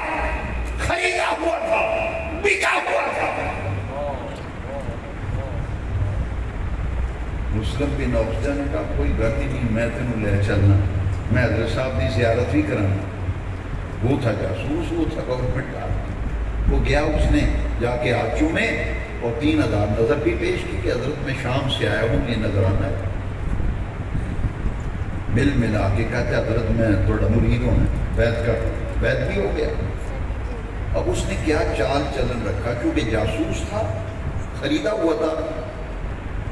خریدا ہوا تھا بکا ہوا تھا مسلم بن عقبہ نے کہا کوئی غلطی نہیں میں تینوں لے چلنا میں حضرت صاحب کی زیارت بھی کرانا وہ تھا جاسوس وہ تھا گورنمنٹ کا وہ گیا اس نے جا کے ہاتھ چومے اور 3000 نظر بھی پیش کی کہ حضرت میں شام سے آیا ہوں یہ نظرانہ ہے مل ملا کے کہتے حضرت میں تھوڑا مرید ہوں بیعت کر بیعت بھی ہو گیا اب اس نے کیا چال چلن رکھا کیونکہ جاسوس تھا خریدا ہوا تھا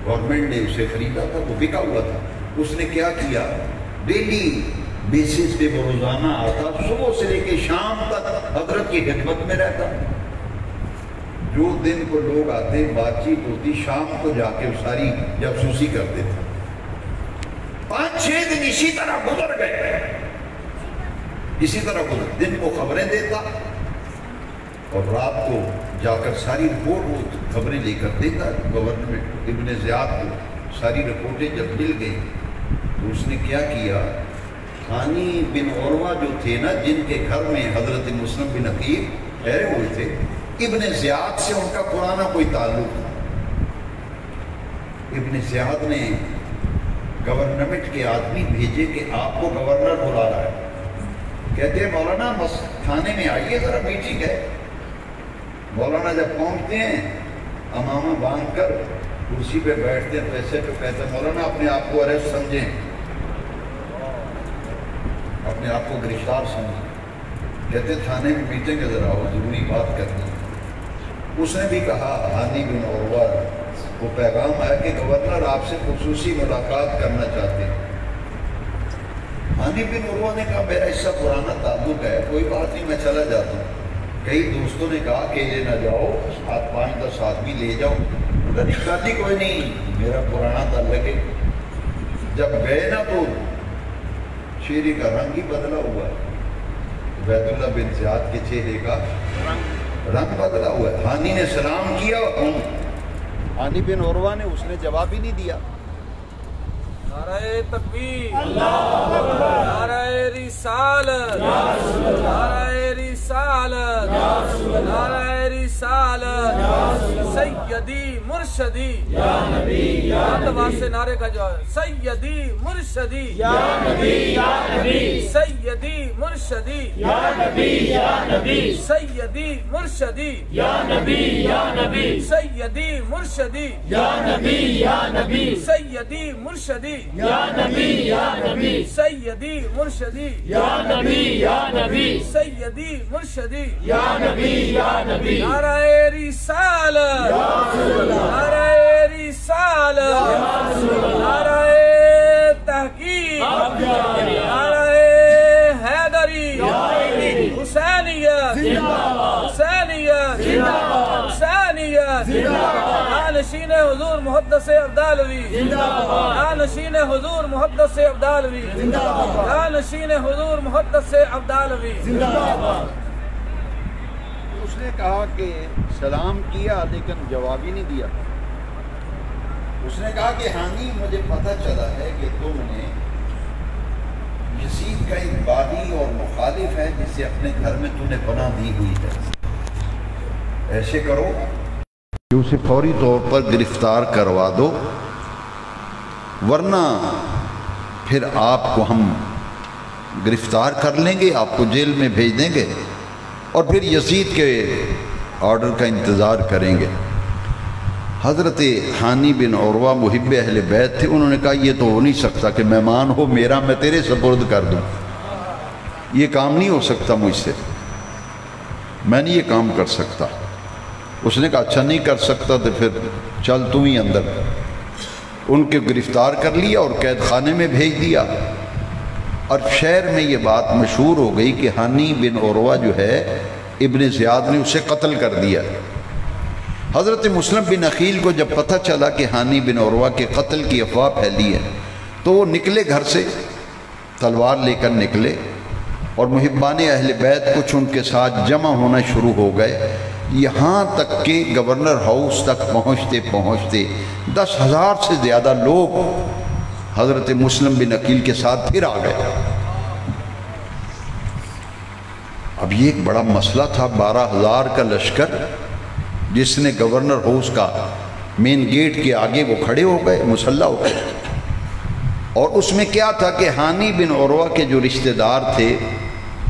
گورنمنٹ نے اسے خریدا تھا وہ بکا ہوا تھا اس نے کیا کیا ڈیلی بیسس پہ وہ روزانہ آتا صبح سے لے کے شام تک حضرت کی خدمت میں رہتا جو دن کو لوگ آتے بات چیت ہوتی شام کو جا کے ساری جاسوسی کرتے تھے 5-6 دن اسی طرح گزر گئے اسی طرح گزر دن کو خبریں دیتا اور رات کو جا کر ساری رپورٹ وہ خبریں لے کر دیتا گورنمنٹ ابن زیاد کو ساری رپورٹیں جب مل گئی تو اس نے کیا کیا ہانی بن عروہ جو تھے نا جن کے گھر میں حضرت مسلم بن عقیل ٹھہرے ہوئے تھے ابن زیاد سے ان کا پرانا کوئی تعلق تھا ابن زیاد نے گورنمنٹ کے آدمی بھیجے کہ آپ کو گورنر بلا رہا ہے کہتے ہیں مولانا تھانے میں آئیے ذرا میٹنگ ہے مولانا جب پہنچتے ہیں امامہ باندھ کر کرسی پہ بیٹھتے ہیں تو ایسے تو کہتے ہیں مولانا اپنے آپ کو اریسٹ سمجھیں اپنے آپ کو گرفتار سمجھیں کہتے تھانے میں میٹنگ ہے ذرا وہ ضروری بات کرنی اس نے بھی کہا ہانی بن عروہ وہ پیغام آیا کہ گورنر آپ سے خصوصی ملاقات کرنا چاہتے ہیں ہانی بن عروہ نے کہا میرا اس سے پرانا تعلق ہے کوئی بات نہیں میں چلا جاتا ہوں کئی دوستوں نے کہا اکیلے نہ جاؤ 7-5-10 آدمی لے جاؤ نکالی کوئی نہیں میرا پرانا تعلق ہے جب گئے نا تو شیری کا رنگ ہی بدلا ہوا ہے عبید اللہ بن زیاد کے چہرے کا رنگ بدلا ہوا ہے ہانی نے سلام کیا ہانی بن عروہ نے اس نے جواب ہی نہیں دیا نعرہ تکبیر نعرہ رسالت نعرہ رسالت نعرہ رسالت سیدی مرشدی یا نبی یا نبی سے نعرے کا جواب سیدی مرشدی یا نبی یا نبی سیدی مرشدی یا نبی یا نبی سیدی مرشدی یا نبی یا نبی سیدی مرشدی یا نبی یا نبی سیدی مرشدی یا نبی یا نبی سیدی مرشدی یا نبی یا نبی سیدی مرشدی یا نبی یا نبی نعرہ رسالت نعرہ رسالت نعرہ تحقیق نعرہ حیدری حسینیت حسینیت حسینیت نشین حضور محدث عبدالوی نشین حضور محدث عبدالوی نشین حضور محدث عبدالوی اس نے کہا کہ سلام کیا لیکن جواب ہی نہیں دیا اس نے کہا کہ ہانی مجھے پتہ چلا ہے کہ تم نے یزید کا ایک باغی اور مخالف ہے جسے اپنے گھر میں تم نے پناہ دی ہوئی ہے ایسے کرو کہ اسے فوری طور پر گرفتار کروا دو ورنہ پھر آپ کو ہم گرفتار کر لیں گے آپ کو جیل میں بھیج دیں گے اور پھر یزید کے آرڈر کا انتظار کریں گے حضرت ہانی بن عروہ محب اہل بیت تھے انہوں نے کہا یہ تو ہو نہیں سکتا کہ مہمان ہو میرا میں تیرے سپرد کر دوں یہ کام نہیں ہو سکتا مجھ سے میں نہیں یہ کام کر سکتا اس نے کہا اچھا نہیں کر سکتا تو پھر چل تم ہی اندر ان کے گرفتار کر لیا اور قید خانے میں بھیج دیا اور شہر میں یہ بات مشہور ہو گئی کہ ہانی بن عروہ جو ہے ابن زیاد نے اسے قتل کر دیا حضرت مسلم بن عقیل کو جب پتہ چلا کہ ہانی بن عروہ کے قتل کی افواہ پھیلی ہے تو وہ نکلے گھر سے تلوار لے کر نکلے اور محبان اہل بیت کچھ ان کے ساتھ جمع ہونا شروع ہو گئے یہاں تک کہ گورنر ہاؤس تک پہنچتے پہنچتے 10,000 سے زیادہ لوگ حضرت مسلم بن عقیل کے ساتھ پھر آ گئے۔ اب یہ ایک بڑا مسئلہ تھا، 12,000 کا لشکر جس نے گورنر ہاؤس کا مین گیٹ کے آگے وہ کھڑے ہو گئے، مسلح ہو گئے۔ اور اس میں کیا تھا کہ ہانی بن عروہ کے جو رشتہ دار تھے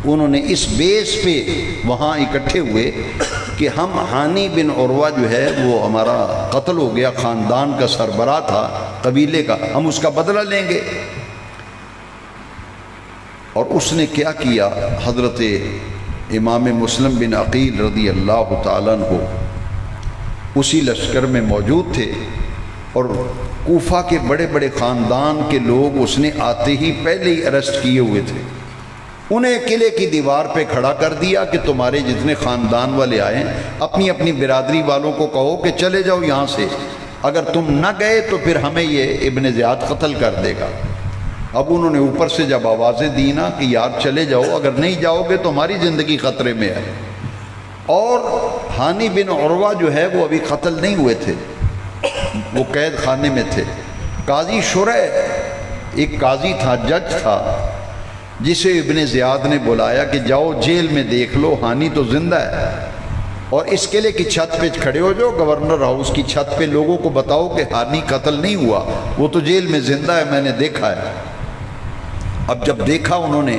انہوں نے اس بیس پہ وہاں اکٹھے ہوئے کہ ہم ہانی بن عروہ جو ہے وہ ہمارا قتل ہو گیا، خاندان کا سربراہ تھا قبیلے کا، ہم اس کا بدلہ لیں گے۔ اور اس نے کیا کیا، حضرت امام مسلم بن عقیل رضی اللہ تعالیٰ عنہ اسی لشکر میں موجود تھے، اور کوفہ کے بڑے بڑے خاندان کے لوگ اس نے آتے ہی پہلے ہی اریسٹ کیے ہوئے تھے۔ انہیں قلعے کی دیوار پہ کھڑا کر دیا کہ تمہارے جتنے خاندان والے آئے اپنی اپنی برادری والوں کو کہو کہ چلے جاؤ یہاں سے، اگر تم نہ گئے تو پھر ہمیں یہ ابن زیاد قتل کر دے گا۔ اب انہوں نے اوپر سے جب آوازیں دی نا کہ یار چلے جاؤ، اگر نہیں جاؤ گے تو ہماری زندگی خطرے میں ہے۔ اور ہانی بن عروہ جو ہے وہ ابھی قتل نہیں ہوئے تھے، وہ قید خانے میں تھے۔ قاضی شریح ایک قاضی تھا، جج تھا، جسے ابن زیاد نے بلایا کہ جاؤ جیل میں دیکھ لو، ہانی تو زندہ ہے، اور اس قلعے کی چھت پہ کھڑے ہو جاؤ، گورنر ہاؤس کی چھت پہ لوگوں کو بتاؤ کہ ہانی قتل نہیں ہوا، وہ تو جیل میں زندہ ہے، میں نے دیکھا ہے۔ اب جب دیکھا انہوں نے،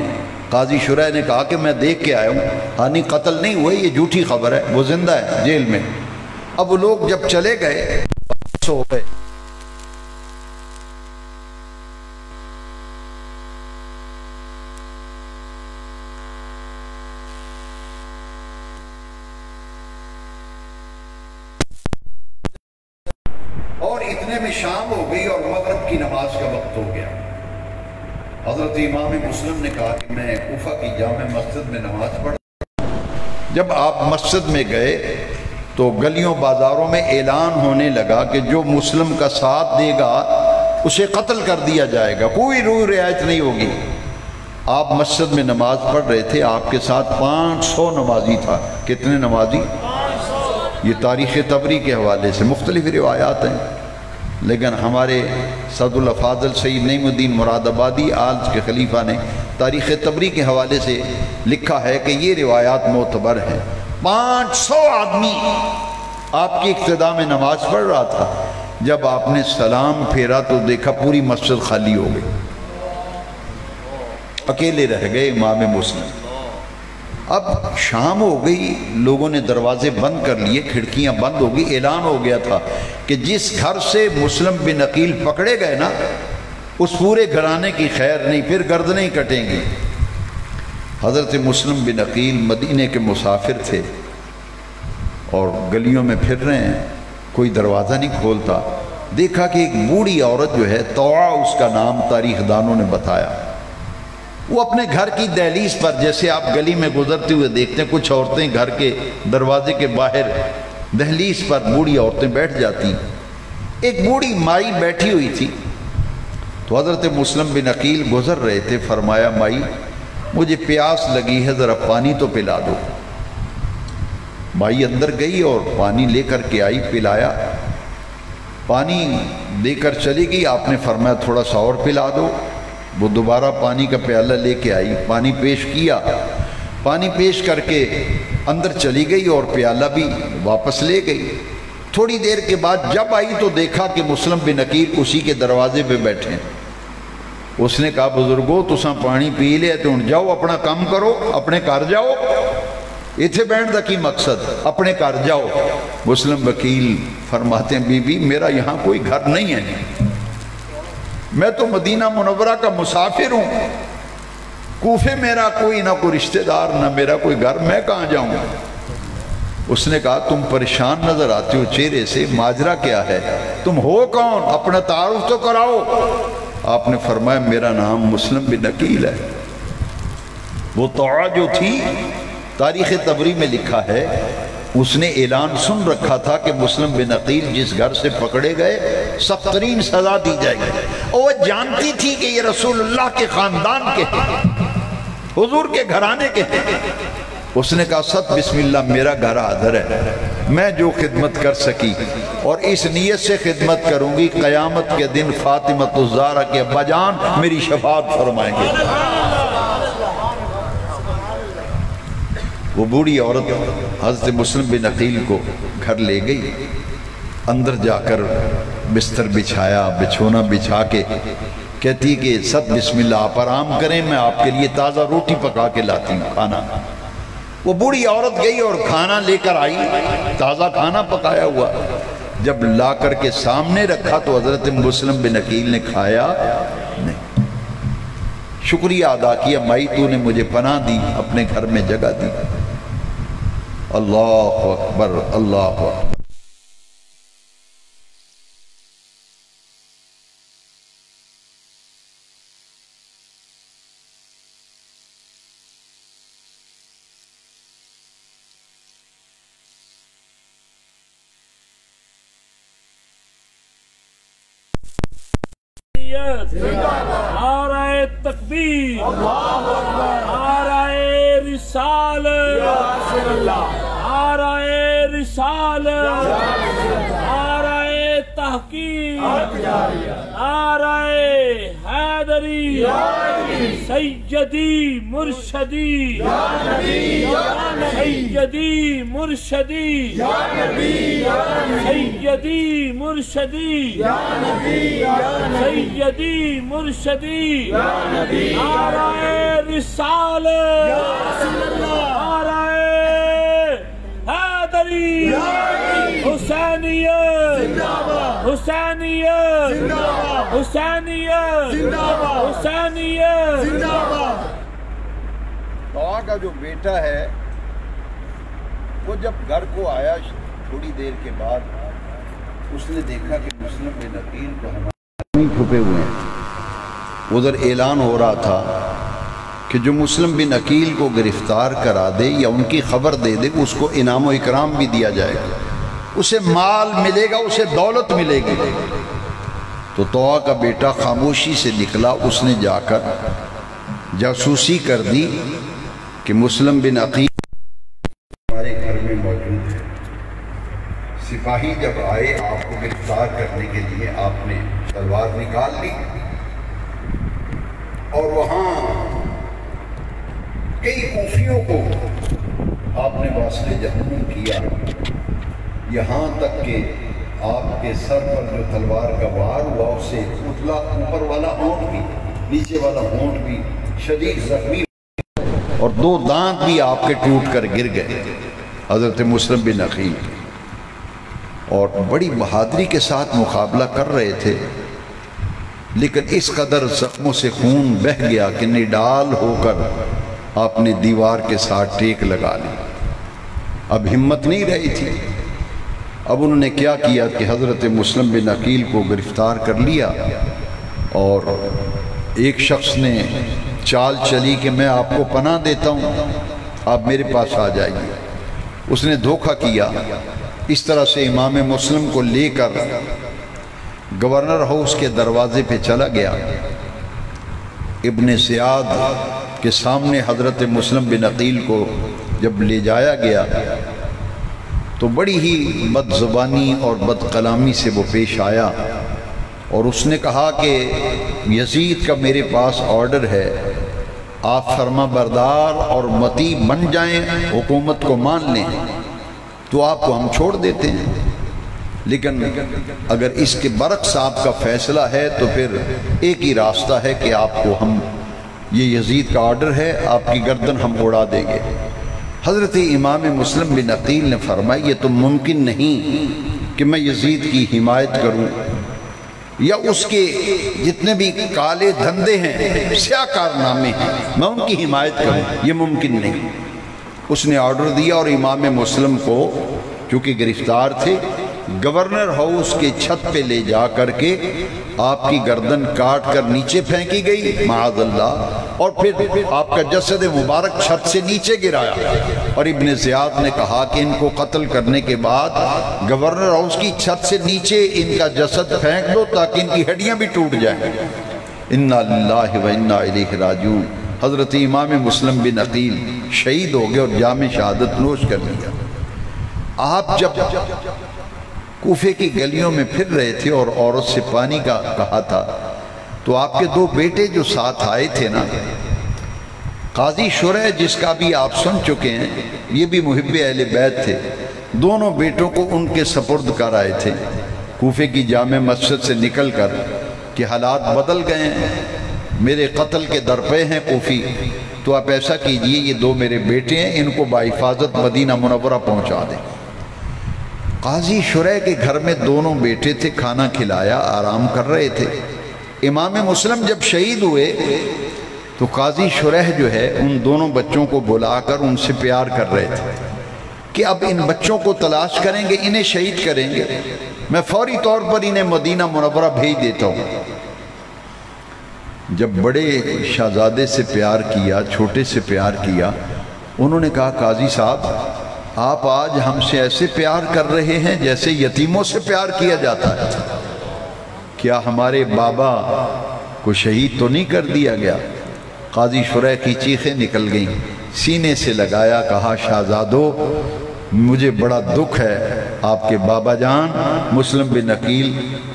قاضی شریح نے کہا کہ میں دیکھ کے آیا ہوں، ہانی قتل نہیں ہوئے، یہ جھوٹی خبر ہے، وہ زندہ ہے جیل میں۔ اب وہ لوگ جب چلے گئے ہو گئے، اور اتنے میں شام ہو گئی اور مغرب کی نماز کا وقت ہو گیا۔ حضرت امام مسلم نے کہا کہ میں کوفہ کی جامع مسجد میں نماز پڑھا۔ جب آپ مسجد میں گئے تو گلیوں بازاروں میں اعلان ہونے لگا کہ جو مسلم کا ساتھ دے گا اسے قتل کر دیا جائے گا، کوئی روح رعایت نہیں ہوگی۔ آپ مسجد میں نماز پڑھ رہے تھے، آپ کے ساتھ 500 نمازی تھا۔ کتنے نمازی؟ یہ تاریخ طبری کے حوالے سے مختلف روایات ہیں، لیکن ہمارے صدر الافاضل سید نعیم الدین مراد آبادی آج کے خلیفہ نے تاریخ طبری کے حوالے سے لکھا ہے کہ یہ روایات معتبر ہیں۔ 500 آدمی آپ کی اقتداء میں نماز پڑھ رہا تھا۔ جب آپ نے سلام پھیرا تو دیکھا پوری مسجد خالی ہو گئی، اکیلے رہ گئے امام مسلم۔ اب شام ہو گئی، لوگوں نے دروازے بند کر لیے، کھڑکیاں بند ہو گئی۔ اعلان ہو گیا تھا کہ جس گھر سے مسلم بن عقیل پکڑے گئے نا، اس پورے گھرانے کی خیر نہیں، پھر گردنیں کٹیں گی۔ حضرت مسلم بن عقیل مدینے کے مسافر تھے اور گلیوں میں پھر رہے ہیں، کوئی دروازہ نہیں کھولتا۔ دیکھا کہ ایک بوڑھی عورت جو ہے، طوعہ اس کا نام تاریخ دانوں نے بتایا، وہ اپنے گھر کی دہلیز پر، جیسے آپ گلی میں گزرتے ہوئے دیکھتے ہیں کچھ عورتیں گھر کے دروازے کے باہر دہلیز پر بوڑھی عورتیں بیٹھ جاتی ہیں، ایک بوڑھی مائی بیٹھی ہوئی تھی۔ تو حضرت مسلم بن عقیل گزر رہے تھے، فرمایا مائی مجھے پیاس لگی ہے، ذرا پانی تو پلا دو۔ مائی اندر گئی اور پانی لے کر کے آئی، پلایا، پانی دے کر چلی گئی۔ آپ نے فرمایا تھوڑا سا اور پلا دو۔ وہ دوبارہ پانی کا پیالہ لے کے آئی، پانی پیش کیا، پانی پیش کر کے اندر چلی گئی اور پیالہ بھی واپس لے گئی۔ تھوڑی دیر کے بعد جب آئی تو دیکھا کہ مسلم بن عقیل اسی کے دروازے پہ بیٹھے ہیں۔ اس نے کہا بزرگو تساں پانی پی لیا تو ہن جاؤ اپنا کام کرو، اپنے گھر جاؤ، اتنے بہن دا کی مقصد، اپنے گھر جاؤ۔ مسلم وکیل فرماتے ہیں بی بی میرا یہاں کوئی گھر نہیں ہے، میں تو مدینہ منورہ کا مسافر ہوں، کوفے میرا کوئی نہ کوئی رشتہ دار نہ میرا کوئی گھر، میں کہاں جاؤں گا۔ اس نے کہا تم پریشان نظر آتے ہو چہرے سے، ماجرا کیا ہے، تم ہو کون، اپنا تعارف تو کراؤ۔ آپ نے فرمایا میرا نام مسلم بن عقیل ہے۔ وہ طوعہ جو تھی تاریخ طبری میں لکھا ہے، اس نے اعلان سن رکھا تھا کہ مسلم بن عقیل جس گھر سے پکڑے گئے سخت ترین سزا دی جائے گی، اور وہ جانتی تھی کہ یہ رسول اللہ کے خاندان کے ہیں، حضور کے گھرانے کے ہیں۔ اس نے کہا ست بسم اللہ میرا گھر حاضر ہے، میں جو خدمت کر سکی اور اس نیت سے خدمت کروں گی قیامت کے دن فاطمہ الزہرا کے ابا جان میری شفاعت فرمائیں گے۔ وہ بوڑھی عورت حضرت مسلم بن عقیل کو گھر لے گئی، اندر جا کر بستر بچھایا، بچھونا بچھا کے کہتی کہ ست بسم اللہ آپ آرام کریں، میں آپ کے لیے تازہ روٹی پکا کے لاتی ہوں کھانا۔ وہ بوڑھی عورت گئی اور کھانا لے کر آئی، تازہ کھانا پکایا ہوا، جب لا کر کے سامنے رکھا تو حضرت مسلم بن عقیل نے کھایا نہیں، شکریہ ادا کیا، مائی تو نے مجھے پناہ دی، اپنے گھر میں جگہ دی۔ اللہ اکبر، اللہ اکبر۔ نعرہ تکبیر، نعرہ رسالت، نعرہ رسالت، نعرہ تحقیق، نعرہ حیدری، سیدی مرشدی، سیدی مرشدی، سیدی مرشدی، سیدی مرشدی، نعرہ رسالت، نعرہ حیدری، حسینیت، حسینیت، حسینیت، حسینیت۔ طاہا کا جو بیٹا ہے وہ جب گھر کو آیا تھوڑی دیر کے بعد اس نے دیکھا کہ مسلم بن عقیل کو ہمارے چھپے ہوئے ہیں۔ ادھر اعلان ہو رہا تھا کہ جو مسلم بن عقیل کو گرفتار کرا دے یا ان کی خبر دے دے اس کو انعام و اکرام بھی دیا جائے گا، اسے مال ملے گا، اسے دولت ملے گی۔ تو طاہا کا بیٹا خاموشی سے نکلا، اس نے جا کر جاسوسی کر دی کہ مسلم بن عقیل ہمارے گھر میں موجود ہے۔ سپاہی جب آئے آپ کو گرفتار کرنے کے لیے آپ نے تلوار نکال لی اور وہاں کئی کوفیوں کو آپ نے واصل جہنم کیا، یہاں تک کہ آپ کے سر پر جو تلوار کا وار ہوا اس سے اوپر والا ہونٹ بھی نیچے والا ہونٹ بھی شدید زخمی اور 2 دانت بھی آپ کے ٹوٹ کر گر گئے حضرت مسلم بن عقیل، اور بڑی بہادری کے ساتھ مقابلہ کر رہے تھے، لیکن اس قدر زخموں سے خون بہہ گیا کہ نڈال ہو کر آپ نے دیوار کے ساتھ ٹیک لگا لی۔ اب ہمت نہیں رہی تھی۔ اب انہوں نے کیا کیا کہ حضرت مسلم بن عقیل کو گرفتار کر لیا اور ایک شخص نے چال چلی کہ میں آپ کو پناہ دیتا ہوں، آپ میرے پاس آ جائیے۔ اس نے دھوکہ کیا، اس طرح سے امام مسلم کو لے کر گورنر ہاؤس کے دروازے پہ چلا گیا۔ ابن زیاد کے سامنے حضرت مسلم بن عقیل کو جب لے جایا گیا تو بڑی ہی بد زبانی اور بد کلامی سے وہ پیش آیا اور اس نے کہا کہ یزید کا میرے پاس آرڈر ہے، آپ فرما بردار اور مطیع بن جائیں، حکومت کو مان لیں تو آپ کو ہم چھوڑ دیتے ہیں، لیکن اگر اس کے برعکس آپ کا فیصلہ ہے تو پھر ایک ہی راستہ ہے کہ آپ کو ہم، یہ یزید کا آرڈر ہے، آپ کی گردن ہم اڑا دیں گے۔ حضرت امام مسلم بن عقیل نے فرمایا یہ تو ممکن نہیں کہ میں یزید کی حمایت کروں یا اس کے جتنے بھی کالے دھندے ہیں، سیاہ کارنامے ہیں، میں ان کی حمایت کروں، یہ ممکن نہیں۔ اس نے آرڈر دیا اور امام مسلم کو چونکہ گرفتار تھے گورنر ہاؤس کے چھت پہ لے جا کر کے آپ کی گردن کاٹ کر نیچے پھینکی گئی معاذ اللہ، اور پھر آپ کا جسد مبارک چھت سے نیچے گرایا، اور ابن زیاد نے کہا کہ ان کو قتل کرنے کے بعد گورنر ہاؤس کی چھت سے نیچے ان کا جسد پھینک دو تاکہ ان کی ہڈیاں بھی ٹوٹ جائیں۔ انا للہ و انا الیہ راجعون۔ حضرت امام مسلم بن عقیل شہید ہو گئے اور جام شہادت نوش کر لیا۔ آپ جب کوفے کی گلیوں میں پھر رہے تھے اور عورت سے پانی کا کہا تھا تو آپ کے دو بیٹے جو ساتھ آئے تھے نا، قاضی شرح جس کا بھی آپ سن چکے ہیں، یہ بھی محب اہل بیت تھے، دونوں بیٹوں کو ان کے سپرد کر آئے تھے کوفے کی جامع مسجد سے نکل کر کہ حالات بدل گئے ہیں، میرے قتل کے درپے ہیں کوفی، تو آپ ایسا کیجئے یہ دو میرے بیٹے ہیں، ان کو بحفاظت مدینہ منورہ پہنچا دیں۔ قاضی شرح کے گھر میں دونوں بیٹے تھے، کھانا کھلایا، آرام کر رہے تھے۔ امام مسلم جب شہید ہوئے تو قاضی شرح جو ہے ان دونوں بچوں کو بلا کر ان سے پیار کر رہے تھے کہ اب ان بچوں کو تلاش کریں گے، انہیں شہید کریں گے، میں فوری طور پر انہیں مدینہ منورہ بھیج دیتا ہوں۔ جب بڑے شہزادے سے پیار کیا، چھوٹے سے پیار کیا، انہوں نے کہا قاضی صاحب آپ آج ہم سے ایسے پیار کر رہے ہیں جیسے یتیموں سے پیار کیا جاتا ہے، کیا ہمارے بابا کو شہید تو نہیں کر دیا گیا؟ قاضی شرح کی چیخیں نکل گئیں، سینے سے لگایا، کہا شہزادو مجھے بڑا دکھ ہے، آپ کے بابا جان مسلم بن عقیل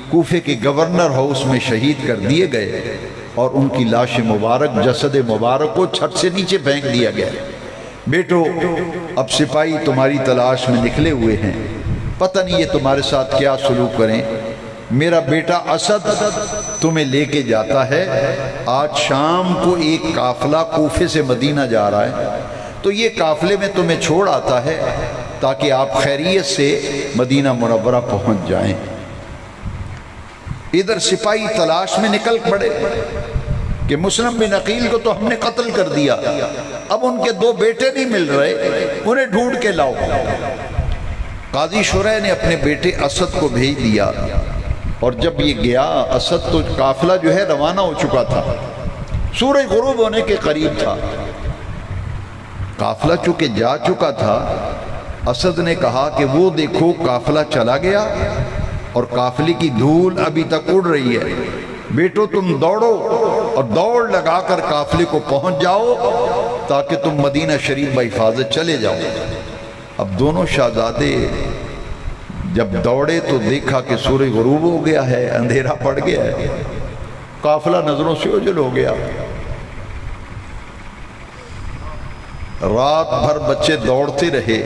کوفے کے گورنر ہاؤس میں شہید کر دیے گئے اور ان کی لاش مبارک، جسد مبارک کو چھت سے نیچے پھینک دیا گیا۔ بیٹو اب سپاہی تمہاری تلاش میں نکلے ہوئے ہیں، پتہ نہیں یہ تمہارے ساتھ کیا سلوک کریں۔ میرا بیٹا اسد تمہیں لے کے جاتا ہے، آج شام کو ایک قافلہ کوفے سے مدینہ جا رہا ہے، تو یہ قافلے میں تمہیں چھوڑ آتا ہے تاکہ آپ خیریت سے مدینہ منورہ پہنچ جائیں۔ ادھر سپاہی تلاش میں نکل پڑے کہ مسلم بن عقیل کو تو ہم نے قتل کر دیا، اب ان کے دو بیٹے نہیں مل رہے، انہیں ڈھونڈ کے لاؤ۔ قاضی شرح نے اپنے بیٹے اسد کو بھیج دیا، اور جب یہ گیا اسد تو قافلہ جو ہے روانہ ہو چکا تھا، سورج غروب ہونے کے قریب تھا، قافلہ چونکہ جا چکا تھا۔ اسد نے کہا کہ وہ دیکھو قافلہ چلا گیا اور قافلے کی دھول ابھی تک اڑ رہی ہے، بیٹو تم دوڑو اور دوڑ لگا کر قافلے کو پہنچ جاؤ تاکہ تم مدینہ شریف بحفاظت چلے جاؤ۔ اب دونوں شہزادے جب دوڑے تو دیکھا کہ سورج غروب ہو گیا ہے، اندھیرا پڑ گیا ہے، قافلہ نظروں سے اوجھل ہو گیا۔ رات بھر بچے دوڑتے رہے،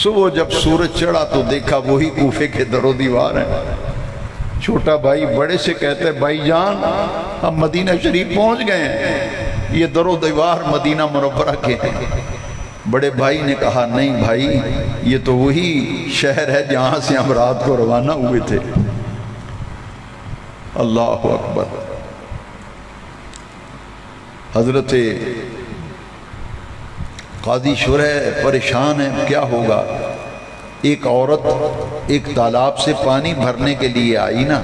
صبح جب سورج چڑھا تو دیکھا وہی کوفے کے در و دیوار ہیں۔ چھوٹا بھائی بڑے سے کہتے ہیں بھائی جان ہم مدینہ شریف پہنچ گئے ہیں، یہ در و دیوار مدینہ منورہ کے ہیں۔ بڑے بھائی نے کہا نہیں بھائی یہ تو وہی شہر ہے جہاں سے ہم رات کو روانہ ہوئے تھے۔ اللہ اکبر۔ حضرت قاضی شرح پریشان ہے کیا ہوگا۔ ایک عورت ایک تالاب سے پانی بھرنے کے لیے آئی نا،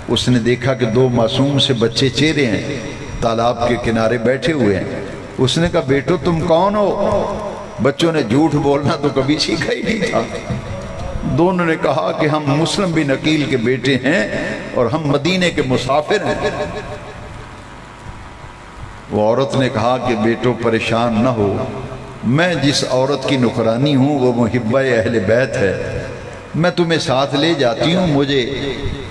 اس نے دیکھا کہ دو معصوم سے بچے چہرے ہیں تالاب کے کنارے بیٹھے ہوئے ہیں۔ اس نے کہا بیٹو تم کون ہو؟ بچوں نے جھوٹ بولنا تو کبھی سیکھا ہی نہیں تھا۔ دونوں نے کہا کہ ہم مسلم بن عقیل کے بیٹے ہیں اور ہم مدینے کے مسافر ہیں۔ وہ عورت نے کہا کہ بیٹو پریشان نہ ہو، میں جس عورت کی نکرانی ہوں وہ محبہ اہل بیت ہے، میں تمہیں ساتھ لے جاتی ہوں، مجھے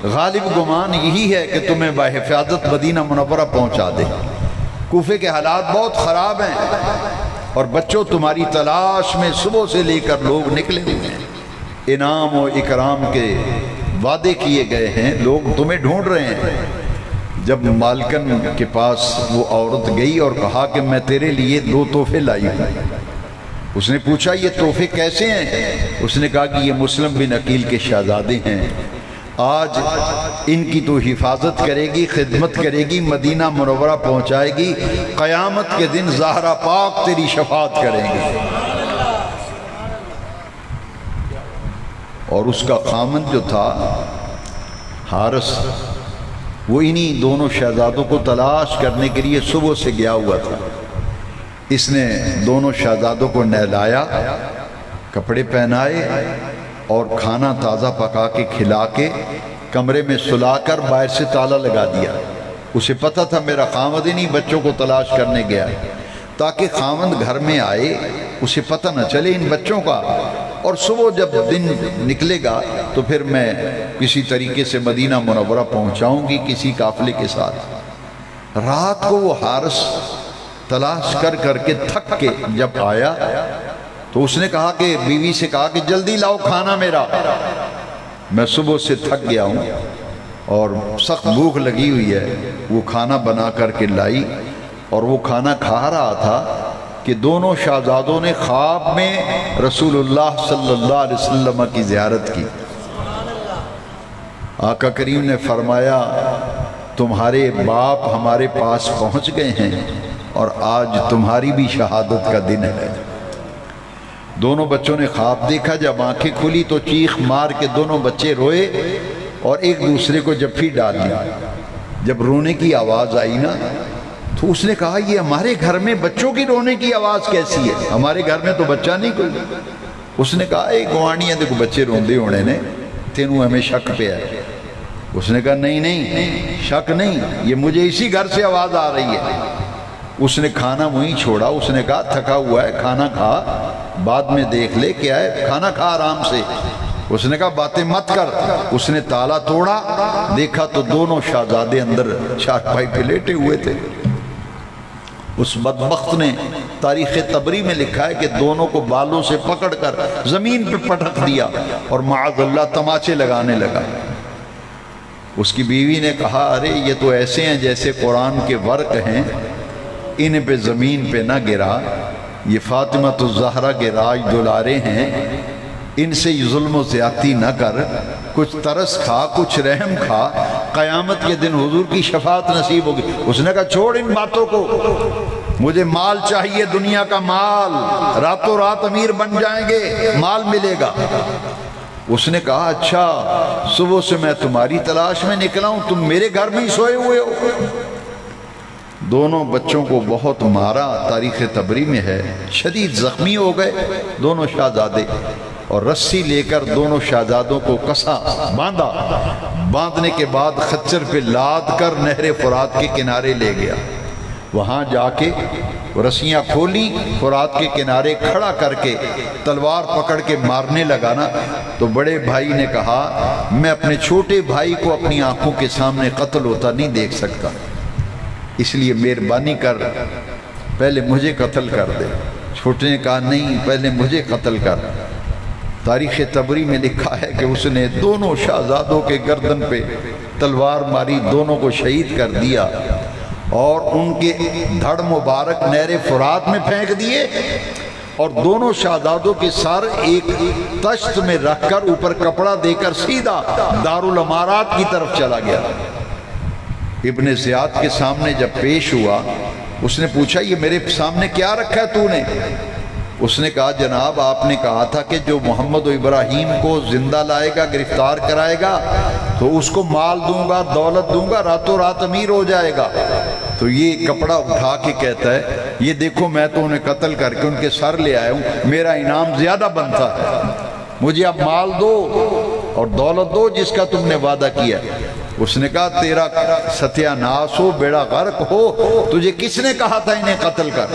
غالب گمان یہی ہے کہ تمہیں بحفاظت مدینہ منورہ پہنچا دے۔ کوفے کے حالات بہت خراب ہیں اور بچوں تمہاری تلاش میں صبح سے لے کر لوگ نکلے ہوئے ہیں، انعام و اکرام کے وعدے کیے گئے ہیں، لوگ تمہیں ڈھونڈ رہے ہیں۔ جب مالکن کے پاس وہ عورت گئی اور کہا کہ میں تیرے لیے 2 تحفے لائی ہوں، اس نے پوچھا یہ تحفے کیسے ہیں؟ اس نے کہا کہ یہ مسلم بن عقیل کے شہزادے ہیں، آج ان کی تو حفاظت کرے گی، خدمت کرے گی، مدینہ منورہ پہنچائے گی، قیامت کے دن زہرا پاک تیری شفاعت کریں گے۔ اور اس کا خامن جو تھا حارث، وہ انہی دونوں شہزادوں کو تلاش کرنے کے لیے صبح سے گیا ہوا تھا۔ اس نے دونوں شہزادوں کو نہلایا، کپڑے پہنائے اور کھانا تازہ پکا کے کھلا کے کمرے میں سلا کر باہر سے تالا لگا دیا اسے پتہ تھا میرا خاوند ہی نہیں بچوں کو تلاش کرنے گیا، تاکہ خاوند گھر میں آئے اسے پتہ نہ چلے ان بچوں کا، اور صبح جب دن نکلے گا تو پھر میں کسی طریقے سے مدینہ منورہ پہنچاؤں گی کسی قافلے کے ساتھ۔ رات کو وہ حارث تلاش کر کر کے تھک کے جب آیا تو اس نے کہا کہ بیوی سے کہا کہ جلدی لاؤ کھانا میرا، میں صبح سے تھک گیا ہوں اور سخت بھوک لگی ہوئی ہے۔ وہ کھانا بنا کر کے لائی اور وہ کھانا کھا رہا تھا کہ دونوں شہزادوں نے خواب میں رسول اللہ صلی اللہ علیہ وسلم کی زیارت کی۔ آقا کریم نے فرمایا تمہارے باپ ہمارے پاس پہنچ گئے ہیں اور آج تمہاری بھی شہادت کا دن ہے۔ دونوں بچوں نے خواب دیکھا، جب آنکھیں کھلی تو چیخ مار کے دونوں بچے روئے اور ایک دوسرے کو جپھی ڈال لی۔ جب رونے کی آواز آئی نا تو اس نے کہا یہ ہمارے گھر میں بچوں کی رونے کی آواز کیسی ہے، ہمارے گھر میں تو بچہ نہیں کوئی۔ اس نے کہا اے گوانیاں دیکھو بچے روندے ہونے نے، تینوں ہمیں شک پہ ہے۔ اس نے کہا نہیں شک نہیں، یہ مجھے اسی گھر سے آواز آ رہی ہے۔ اس نے کھانا وہیں چھوڑا، اس نے کہا تھکا ہوا ہے کھانا کھا، بعد میں دیکھ لے کیا ہے، کھانا کھا آرام سے۔ اس نے کہا باتیں مت کر۔ اس نے تالا توڑا، دیکھا تو دونوں شہزادے اندر چارپائی پہ لیٹے ہوئے تھے۔ اس بدبخت نے تاریخ طبری میں لکھا ہے کہ دونوں کو بالوں سے پکڑ کر زمین پہ پٹک دیا اور معاذ اللہ تماچے لگانے لگا۔ اس کی بیوی نے کہا ارے یہ تو ایسے ہیں جیسے قرآن کے ورق ہیں، انہیں پہ زمین پہ نہ گرا، یہ فاطمہ الزہرا کے راج دلارے ہیں، ان سے ظلم و زیادتی نہ کر، کچھ ترس کھا کچھ رحم کھا، قیامت کے دن حضور کی شفاعت نصیب ہوگی۔ اس نے کہا چھوڑ ان باتوں کو، مجھے مال چاہیے، دنیا کا مال، راتوں رات امیر بن جائیں گے، مال ملے گا۔ اس نے کہا اچھا صبح سے میں تمہاری تلاش میں نکلا ہوں، تم میرے گھر میں ہی سوئے ہوئے ہو۔ دونوں بچوں کو بہت مارا، تاریخ طبری میں ہے، شدید زخمی ہو گئے دونوں شہزادے، اور رسی لے کر دونوں شہزادوں کو کسا، باندھا، باندھنے کے بعد خچر پہ لاد کر نہر فرات کے کنارے لے گیا۔ وہاں جا کے رسیاں کھولی، فرات کے کنارے کھڑا کر کے تلوار پکڑ کے مارنے لگا نا، تو بڑے بھائی نے کہا میں اپنے چھوٹے بھائی کو اپنی آنکھوں کے سامنے قتل ہوتا نہیں دیکھ سکتا، اس لیے مہربانی کر پہلے مجھے قتل کر دے۔ چھوٹے نے کہا نہیں پہلے مجھے قتل کر۔ تاریخ طبری میں لکھا ہے کہ اس نے دونوں شہزادوں کے گردن پہ تلوار ماری، دونوں کو شہید کر دیا اور ان کے دھڑ مبارک نہر فرات میں پھینک دیے، اور دونوں شہزادوں کے سر ایک تشت میں رکھ کر اوپر کپڑا دے کر سیدھا دارالامارات کی طرف چلا گیا۔ ابن زیاد کے سامنے جب پیش ہوا، اس نے پوچھا یہ میرے سامنے کیا رکھا ہے تو نے؟ اس نے کہا جناب آپ نے کہا تھا کہ جو محمد و ابراہیم کو زندہ لائے گا، گرفتار کرائے گا تو اس کو مال دوں گا، دولت دوں گا، راتوں رات امیر ہو جائے گا۔ تو یہ کپڑا اٹھا کے کہتا ہے یہ دیکھو میں تو انہیں قتل کر کے ان کے سر لے آیا ہوں، میرا انعام زیادہ بنتا ہے، مجھے اب مال دو اور دولت دو جس کا تم نے وعدہ کیا۔ اس نے کہا تیرا ستیہ ناس ہو، بیڑا غرق ہو، تجھے کس نے کہا تھا انہیں قتل کر؟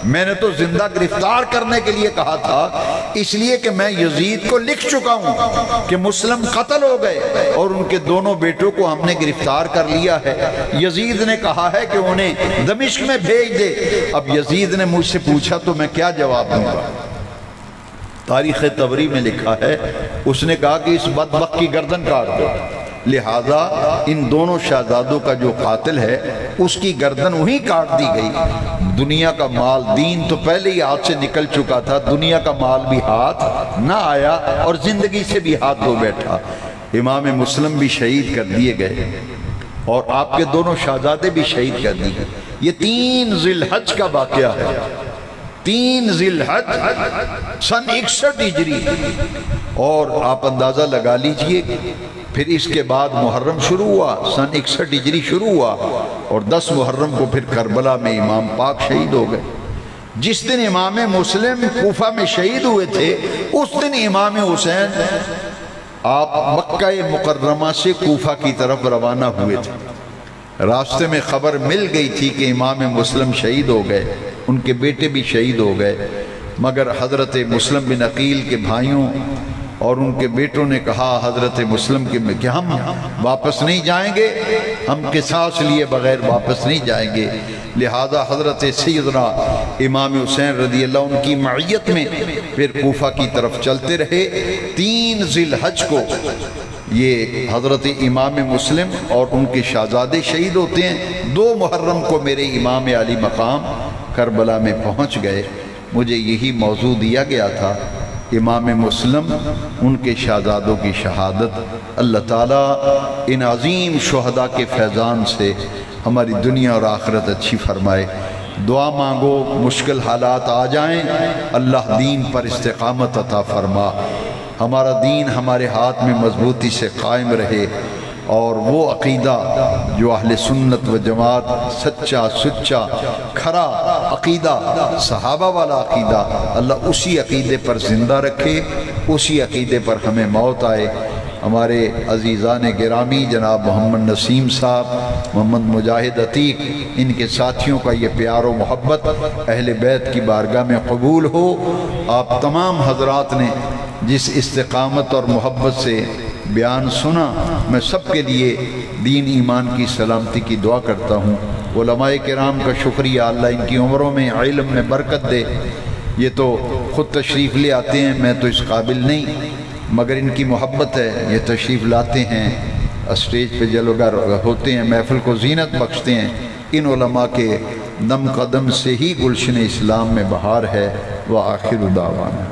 میں نے تو زندہ گرفتار کرنے کے لیے کہا تھا، اس لیے کہ میں یزید کو لکھ چکا ہوں کہ مسلم قتل ہو گئے اور ان کے دونوں بیٹوں کو ہم نے گرفتار کر لیا ہے۔ یزید نے کہا ہے کہ انہیں دمشق میں بھیج دے۔ اب یزید نے مجھ سے پوچھا تو میں کیا جواب دوں گا؟ تاریخ طبری میں لکھا ہے اس نے کہا کہ اس بدبخت کی گردن کاٹ دو، لہذا ان دونوں شہزادوں کا جو قاتل ہے اس کی گردن وہیں کاٹ دی گئی۔ دنیا کا مال، دین تو پہلے ہی ہاتھ سے نکل چکا تھا، دنیا کا مال بھی ہاتھ نہ آیا اور زندگی سے بھی ہاتھ دھو بیٹھا۔ امام مسلم بھی شہید کر دیے گئے اور آپ کے دونوں شہزادے بھی شہید کر دیے گئے۔ یہ 3 ذی الحج کا واقعہ ہے، 3 ذی الحج سن 61 ہجری، اور آپ اندازہ لگا لیجئے پھر اس کے بعد محرم شروع ہوا، سن 61 ہجری شروع ہوا، اور 10 محرم کو پھر کربلا میں امام پاک شہید ہو گئے۔ جس دن امام مسلم کوفہ میں شہید ہوئے تھے اس دن امام حسین آپ مکہ مکرمہ سے کوفہ کی طرف روانہ ہوئے تھے۔ راستے میں خبر مل گئی تھی کہ امام مسلم شہید ہو گئے، ان کے بیٹے بھی شہید ہو گئے، مگر حضرت مسلم بن عقیل کے بھائیوں اور ان کے بیٹوں نے کہا حضرت مسلم کے کہ ہم واپس نہیں جائیں گے، ہم قصاص لیے بغیر واپس نہیں جائیں گے۔ لہذا حضرت سیدنا امام حسین رضی اللہ عنہ کی معیت میں پھر کوفہ کی طرف چلتے رہے۔ 3 ذی الحج کو یہ حضرت امام مسلم اور ان کے شہزادے شہید ہوتے ہیں۔ 2 محرم کو میرے امام علی مقام کربلا میں پہنچ گئے۔ مجھے یہی موضوع دیا گیا تھا، امام مسلم ان کے شہزادوں کی شہادت۔ اللہ تعالیٰ ان عظیم شہداء کے فیضان سے ہماری دنیا اور آخرت اچھی فرمائے۔ دعا مانگو، مشکل حالات آ جائیں، اللہ دین پر استقامت عطا فرما، ہمارا دین ہمارے ہاتھ میں مضبوطی سے قائم رہے، اور وہ عقیدہ جو اہل سنت و جماعت سچا کھرا عقیدہ صحابہ والا عقیدہ، اللہ اسی عقیدے پر زندہ رکھے، اسی عقیدے پر ہمیں موت آئے۔ ہمارے عزیزان گرامی جناب محمد نسیم صاحب، محمد مجاہد عتیق، ان کے ساتھیوں کا یہ پیار و محبت اہل بیت کی بارگاہ میں قبول ہو۔ آپ تمام حضرات نے جس استقامت اور محبت سے بیان سنا، میں سب کے لیے دین ایمان کی سلامتی کی دعا کرتا ہوں۔ علماء کرام کا شکریہ، اللہ ان کی عمروں میں علم میں برکت دے۔ یہ تو خود تشریف لے آتے ہیں، میں تو اس قابل نہیں، مگر ان کی محبت ہے، یہ تشریف لاتے ہیں، اسٹیج پہ جلوگر ہوتے ہیں، محفل کو زینت بخشتے ہیں۔ ان علماء کے دم قدم سے ہی گلشن اسلام میں بہار ہے۔ وآخر دعوانا